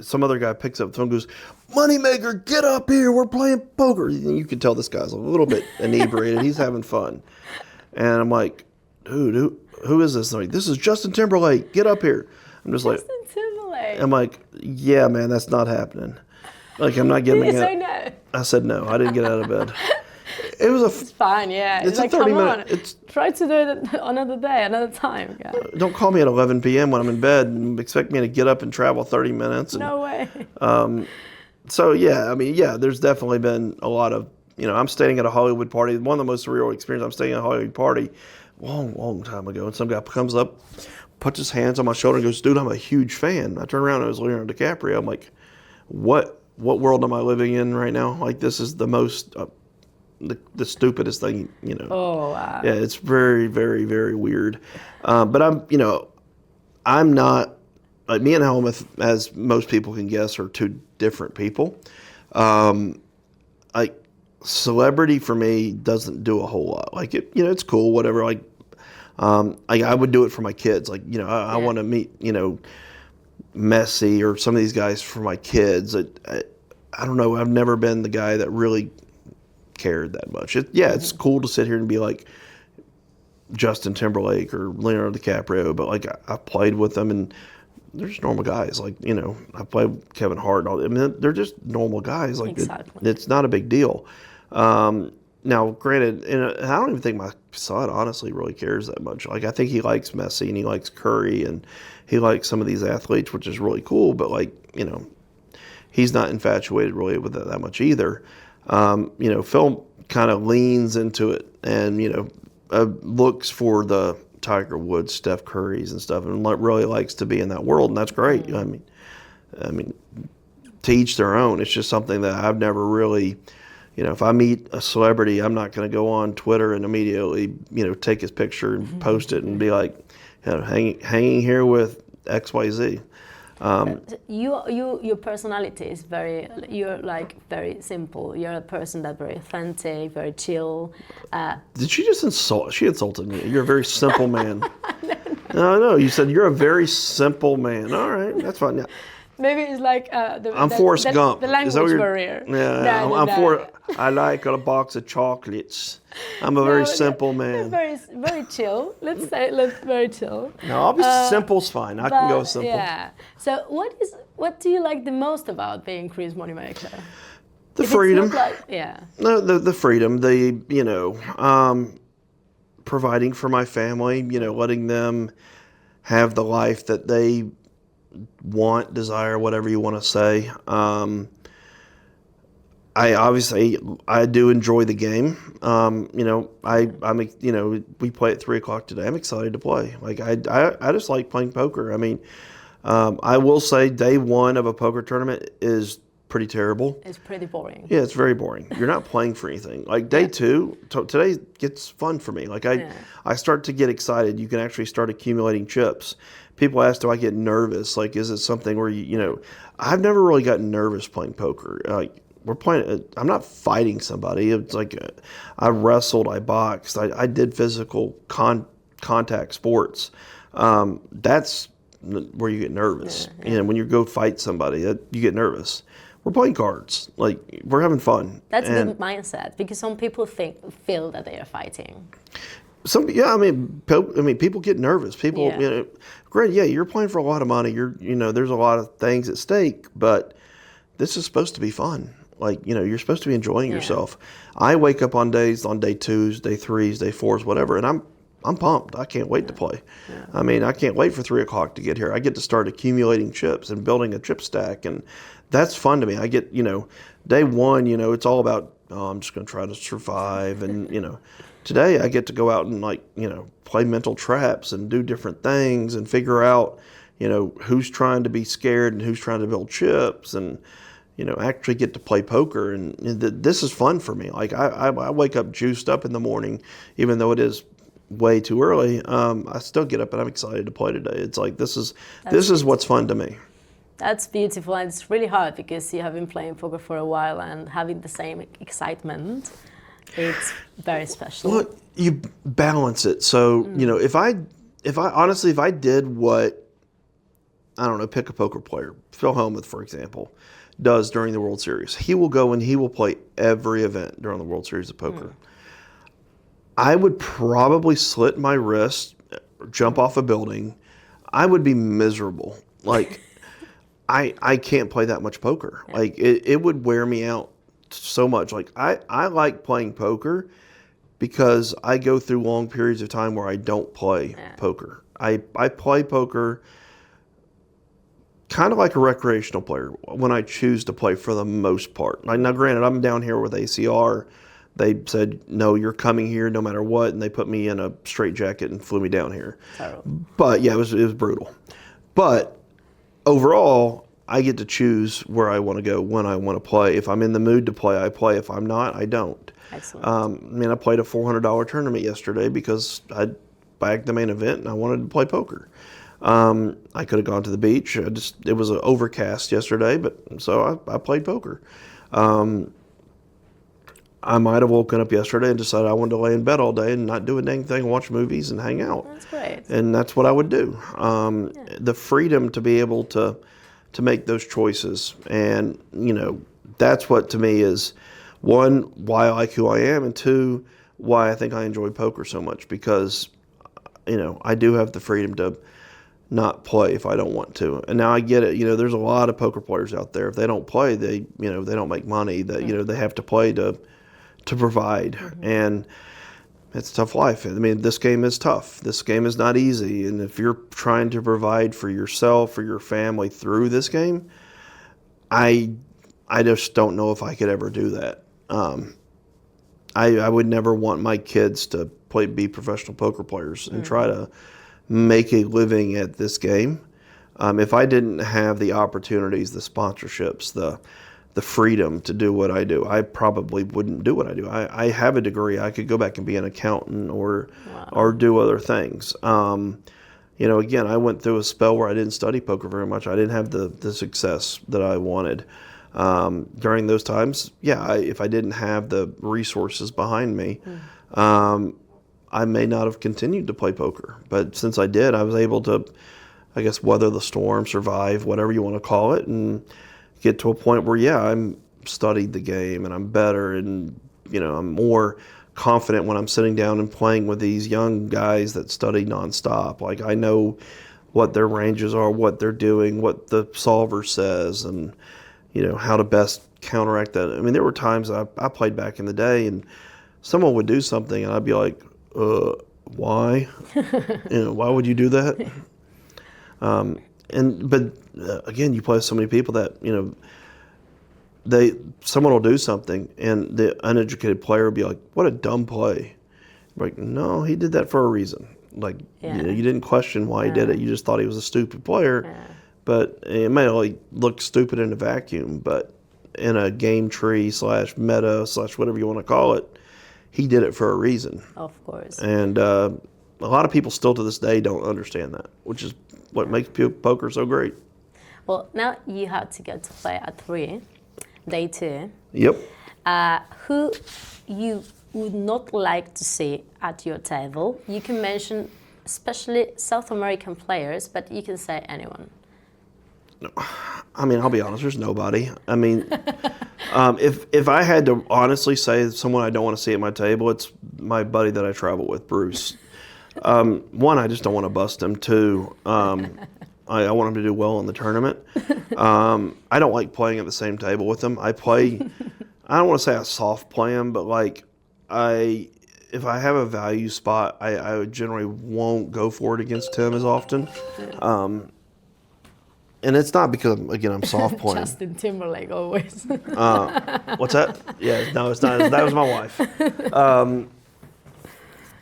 some other guy picks up the phone, and goes, "Moneymaker, get up here. We're playing poker." And you can tell this guy's a little bit inebriated. He's having fun, and I'm like, "Dude, who is this?" Like, "This is Justin Timberlake. Get up here." I'm just Justin Timberlake. I'm like, "Yeah, man, that's not happening. Like, I'm not getting Did you out." say no? I said no. I didn't get out of bed. It was It's fine, yeah. It's like, a 30 come minute. on. Try to do it another day, another time. Yeah. Don't call me at 11 p.m. when I'm in bed and expect me to get up and travel 30 minutes. And, No way. So yeah, I mean, yeah, there's definitely been a lot of, I'm staying at a Hollywood party. One of the most surreal experiences, I'm staying at a Hollywood party long time ago, and some guy comes up, puts his hands on my shoulder and goes, "Dude, I'm a huge fan." I turn around and it was Leonardo DiCaprio. I'm like, what world am I living in right now? Like, this is the most, the stupidest thing, Oh, wow. Yeah, it's very, very, very weird. But I'm not, like, me and Helmuth, as most people can guess, are two different people. Like, celebrity for me doesn't do a whole lot. Like, it's cool, whatever. Like, I would do it for my kids. Like, I want to meet, Messi or some of these guys for my kids. I don't know. I've never been the guy that really cared that much. It's cool to sit here and be like Justin Timberlake or Leonardo DiCaprio, but like, I played with them, and they're just normal guys. Like, I played with Kevin Hart. I mean, they're just normal guys. Like, Exactly. it's not a big deal. Now, granted, and I don't even think my son honestly really cares that much. Like, I think he likes Messi and he likes Curry and he likes some of these athletes, which is really cool. But like, he's not infatuated really with it that much either. Phil kind of leans into it and, looks for the Tiger Woods, Steph Currys and stuff, and really likes to be in that world, and that's great. I mean, to each their own. It's just something that I've never really, if I meet a celebrity, I'm not going to go on Twitter and immediately, take his picture and post it and be like, hanging here with XYZ. Your personality is you're like very simple. You're a person that's very authentic, very chill. Did she just insult? She insulted me. You're a very simple man. No, you said you're a very simple man. All right, that's fine. Yeah. Maybe it's like I'm Forrest Gump. The Is that what language you're- barrier. Yeah, No, I'm no. for. I like a box of chocolates. I'm a very simple man. Very chill. Let's very chill. No, I'll be simple's fine. I can go simple. Yeah. So what do you like the most about being Chris Moneymaker? The If it's freedom. not like, yeah. No, the freedom. Providing for my family. Letting them have the life that they want, desire, whatever you want to say. I do enjoy the game. We play at 3:00 today. I'm excited to play. Like I just like playing poker. I mean, I will say day one of a poker tournament is pretty terrible. It's pretty boring. Yeah, it's very boring. You're not playing for anything. Like day two, today gets fun for me. Like I start to get excited. You can actually start accumulating chips. People ask, do I get nervous? Like, is it something where I've never really gotten nervous playing poker. Like we're playing, I'm not fighting somebody. It's like I wrestled, I boxed, I did physical contact sports. That's where you get nervous. Yeah. When you go fight somebody, you get nervous. We're playing cards. Like, we're having fun. That's a good mindset, because some people feel that they are fighting. People get nervous. People, great, you're playing for a lot of money. There's a lot of things at stake, but this is supposed to be fun. Like, you're supposed to be enjoying yourself. I wake up on day 2s, day 3s, day 4s, whatever, and I'm pumped. I can't wait to play. Yeah. I mean, I can't wait for 3:00 to get here. I get to start accumulating chips and building a chip stack, and that's fun to me. I get, day one, it's all about, I'm just going to try to survive, and today I get to go out and play mental traps and do different things and figure out, who's trying to be scared and who's trying to build chips, and actually get to play poker, and this is fun for me. Like I wake up juiced up in the morning, even though it is way too early. I still get up and I'm excited to play today. It's like this is what's fun to me. That's beautiful, and it's really hard because you have been playing poker for a while and having the same excitement. It's very special. Well, you balance it. So if I did what, I don't know, pick a poker player, Phil Hellmuth, for example, does during the World Series. He will go and he will play every event during the World Series of poker. I would probably slit my wrist, jump off a building. I would be miserable. Like, I can't play that much poker. Yeah. Like, it would wear me out so much. Like, I like playing poker because I go through long periods of time where I don't play poker. I play poker kind of like a recreational player when I choose to play for the most part. Now, granted, I'm down here with ACR. They said, no, you're coming here no matter what, and they put me in a straitjacket and flew me down here. Terrible. But, yeah, it was brutal. But overall, I get to choose where I want to go, when I want to play. If I'm in the mood to play, I play. If I'm not, I don't. Excellent. I played a $400 tournament yesterday because I bagged the main event and I wanted to play poker. I could have gone to the beach. It was overcast yesterday, so I played poker. I might have woken up yesterday and decided I wanted to lay in bed all day and not do a dang thing, watch movies and hang out. That's great. And that's what I would do. The freedom to be able to make those choices. And, that's what to me is, one, why I like who I am, and two, why I think I enjoy poker so much, because, I do have the freedom to not play if I don't want to. And now I get it. There's a lot of poker players out there. If they don't play, they don't make money. That they have to play to provide. Mm-hmm. And it's a tough life. I mean, this game is tough. This game is not easy. And if you're trying to provide for yourself or your family through this game, I just don't know if I could ever do that. I would never want my kids to be professional poker players and try to make a living at this game. If I didn't have the opportunities, the sponsorships, the freedom to do what I do, I probably wouldn't do what I do. I have a degree. I could go back and be an accountant or do other things. Again, I went through a spell where I didn't study poker very much. I didn't have the success that I wanted. During those times, if I didn't have the resources behind me, I may not have continued to play poker. But since I did, I was able to I guess, weather the storm, survive, whatever you want to call it, and get to a point where, yeah, I'm studied the game and I'm better, and, you know, I'm more confident when I'm sitting down and playing with these young guys that study nonstop. Like, I know what their ranges are, what they're doing, what the solver says, and, you know, how to best counteract that. I mean, there were times I played back in the day and someone would do something and I'd be like, why? You know, why would you do that? But again, you play with so many people that, you know, someone will do something and the uneducated player will be like, what a dumb play. Like, no, he did that for a reason. Like, you know, you didn't question why he did it. You just thought he was a stupid player. Yeah. But it may only look stupid in a vacuum, but in a game tree / meta / whatever you want to call it, he did it for a reason. Of course. And a lot of people still to this day don't understand that, which is what makes poker so great. Well, now you have to go to play at 3, day 2. Yep. Who you would not like to see at your table? You can mention especially South American players, but you can say anyone. No, I mean, I'll be honest, there's nobody. I mean, if I had to honestly say someone I don't want to see at my table, it's my buddy that I travel with, Bruce. One, I just don't want to bust him. Two, I want him to do well in the tournament. I don't like playing at the same table with him. I don't want to say I soft play him, but like if I have a value spot, I generally won't go for it against him as often. And it's not because, again, I'm soft playing. Justin Timberlake always. What's that? Yeah, no, it's not. That was my wife.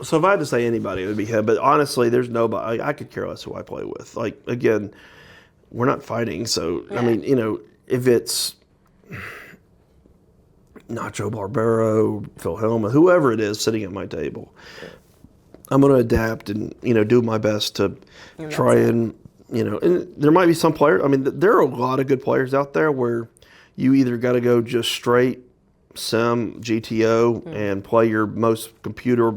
So if I had to say anybody, it would be him. But honestly, there's nobody. I could care less who I play with. Like, again, we're not fighting. So, I mean, you know, if it's Nacho Barbero, Phil Hellman, whoever it is sitting at my table, I'm going to adapt and, you know, do my best to try and, you know, and there might be some players. I mean, there are a lot of good players out there where you either got to go just straight sim, GTO, and play your most computer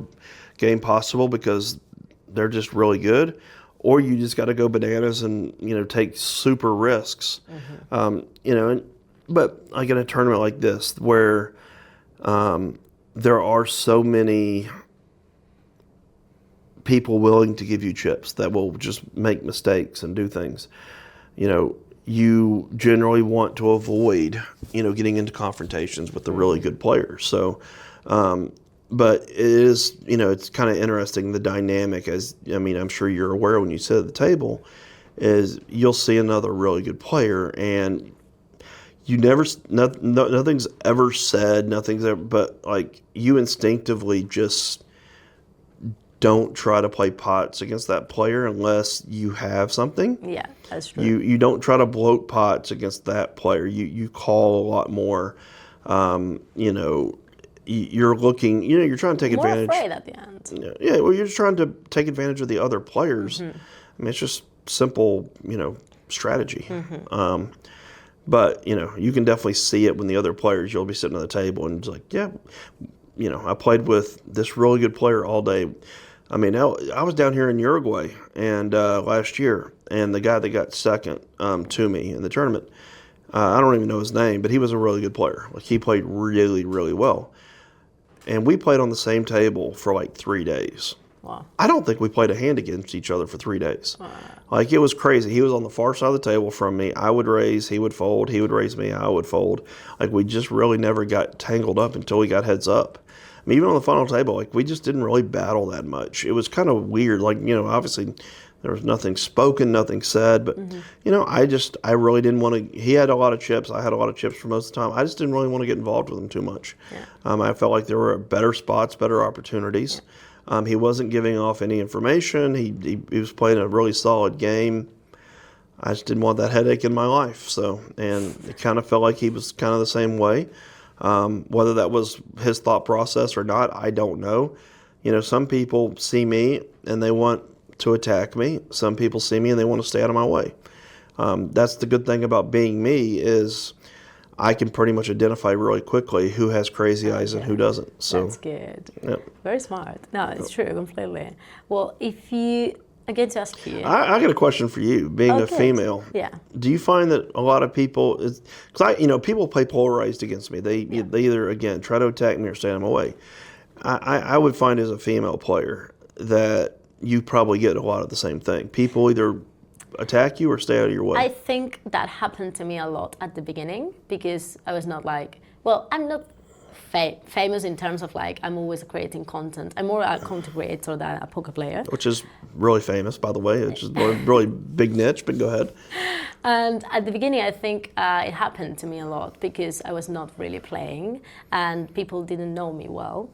game possible because they're just really good, or you just got to go bananas and, you know, take super risks. You know, but like in a tournament like this where there are so many people willing to give you chips that will just make mistakes and do things, you know, you generally want to avoid, you know, getting into confrontations with the really good players. So, but it is, you know, it's kind of interesting, the dynamic, as, I mean, I'm sure you're aware when you sit at the table, is you'll see another really good player and you never, nothing's ever said, nothing's ever, but like you instinctively just don't try to play pots against that player unless you have something. Yeah, that's true. You don't try to bloat pots against that player. You call a lot more. You know, you're looking. You know, you're trying to take advantage. More afraid at the end. Yeah. Well, you're just trying to take advantage of the other players. I mean, it's just simple, you know, strategy. But you know, you can definitely see it when the other players. You'll be sitting at the table and it's like, yeah, you know, I played with this really good player all day. I mean, I was down here in Uruguay and last year, and the guy that got second to me in the tournament, I don't even know his name, but he was a really good player. Like, he played really, really well. And we played on the same table for like 3 days. Wow. I don't think we played a hand against each other for 3 days. Like, it was crazy. He was on the far side of the table from me. I would raise, he would fold. He would raise me, I would fold. Like, we just really never got tangled up until we got heads up. I mean, even on the final table, like, we just didn't really battle that much. It was kind of weird. Like, you know, obviously there was nothing spoken, nothing said, but, you know, I really didn't want to. He had a lot of chips. I had a lot of chips for most of the time. I just didn't really want to get involved with him too much. I felt like there were better spots, better opportunities. He wasn't giving off any information. He was playing a really solid game. I just didn't want that headache in my life. So, and it kind of felt like he was kind of the same way. Whether that was his thought process or not, I don't know. You know, some people see me and they want to attack me. Some people see me and they want to stay out of my way. That's the good thing about being me, is I can pretty much identify really quickly who has crazy eyes and who doesn't. So that's good. Yep. Very smart. No, it's true completely. Well, if you I'm going to ask you. I got a question for you. Being a good. female, Yeah. do you find that a lot of people, because people play polarized against me. They either again try to attack me or stay out of my way. I would find as a female player that you probably get a lot of the same thing. People either attack you or stay out of your way. I think that happened to me a lot at the beginning because I was not like, well, I'm not famous in terms of like I'm always creating content. I'm more a content creator than a poker player. Which is really famous, by the way. Which is a really big niche, but go ahead. And at the beginning, I think it happened to me a lot because I was not really playing and people didn't know me well.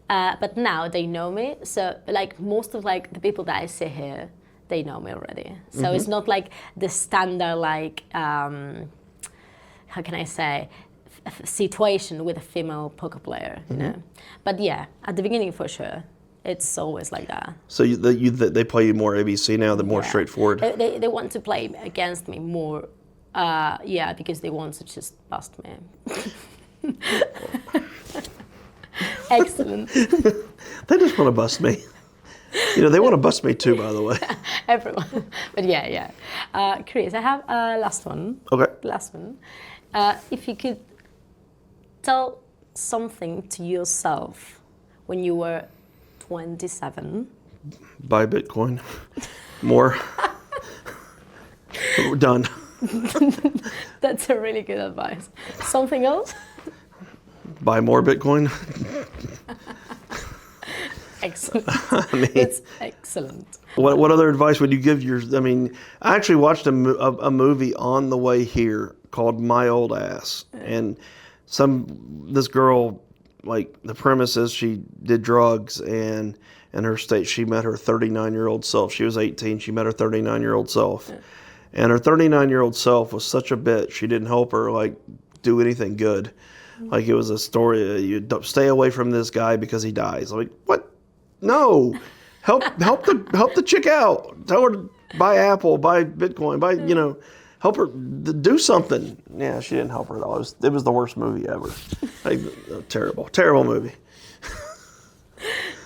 But now they know me. So like most of like the people that I see here, they know me already. So it's not like the standard like, how can I say, situation with a female poker player, you know. But yeah, at the beginning for sure, it's always like that. So they play you more ABC now, they're more straightforward? They want to play against me more, because they want to just bust me. Excellent. They just want to bust me. They want to bust me too, by the way. Everyone. But yeah. Chris, I have a last one. Okay. Last one. If you could tell something to yourself when you were 27. Buy Bitcoin. More. We're done. That's a really good advice. Something else? Buy more Bitcoin. Excellent. That's excellent. What other advice would you give I actually watched a movie on the way here called My Old Ass. And this girl, like the premise is she did drugs and in her state she met her 39-year-old self. She was 18, she met her 39-year-old self. And her 39-year-old self was such a bitch, she didn't help her like do anything good. Like it was a story, you stay away from this guy because he dies. I'm like, what? No. Help the chick out. Tell her to buy Apple, buy Bitcoin, help her do something. Yeah, she didn't help her at all. It was the worst movie ever. Terrible movie.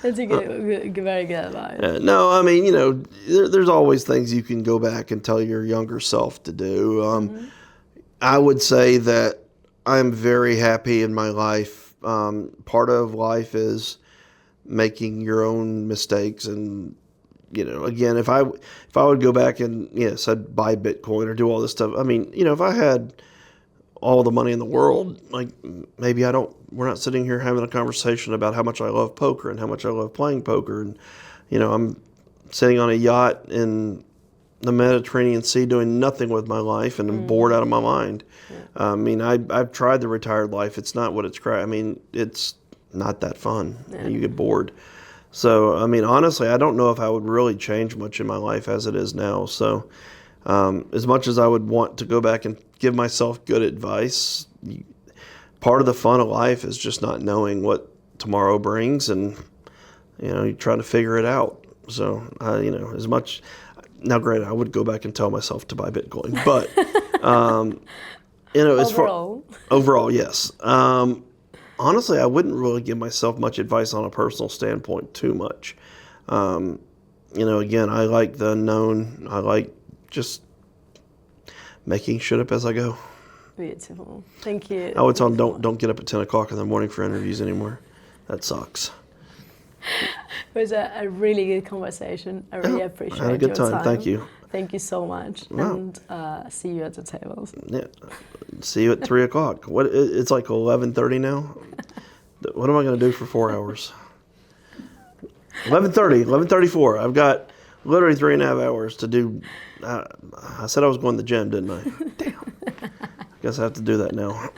That's a very good advice. No, there's always things you can go back and tell your younger self to do. I would say that I'm very happy in my life. Part of life is making your own mistakes, and again, if I would go back and said buy Bitcoin or do all this stuff. If I had all the money in the world, like maybe we're not sitting here having a conversation about how much I love poker and how much I love playing poker, and I'm sitting on a yacht in the Mediterranean Sea doing nothing with my life, and I'm bored out of my mind. I've tried the retired life. It's not what it's it's not that fun. You get bored. So, honestly, I don't know if I would really change much in my life as it is now. So, as much as I would want to go back and give myself good advice, part of the fun of life is just not knowing what tomorrow brings, and, you try to figure it out. So, as much... Now, granted, I would go back and tell myself to buy Bitcoin, but, overall, yes. Honestly, I wouldn't really give myself much advice on a personal standpoint too much. Again, I like the unknown. I like just making shit up as I go. Beautiful. Thank you. I would tell them, don't get up at 10 o'clock in the morning for interviews anymore. That sucks. It was a really good conversation. I really appreciate your time. I had a good time. Thank you. Thank you so much. Wow. And see you at the tables. Yeah. See you at 3 o'clock. It's like 11:30 now? What am I going to do for 4 hours? 11:34. I've got literally 3.5 hours to do. I said I was going to the gym, didn't I? Damn. Guess I have to do that now.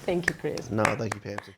Thank you, Chris. No, thank you, Pansy.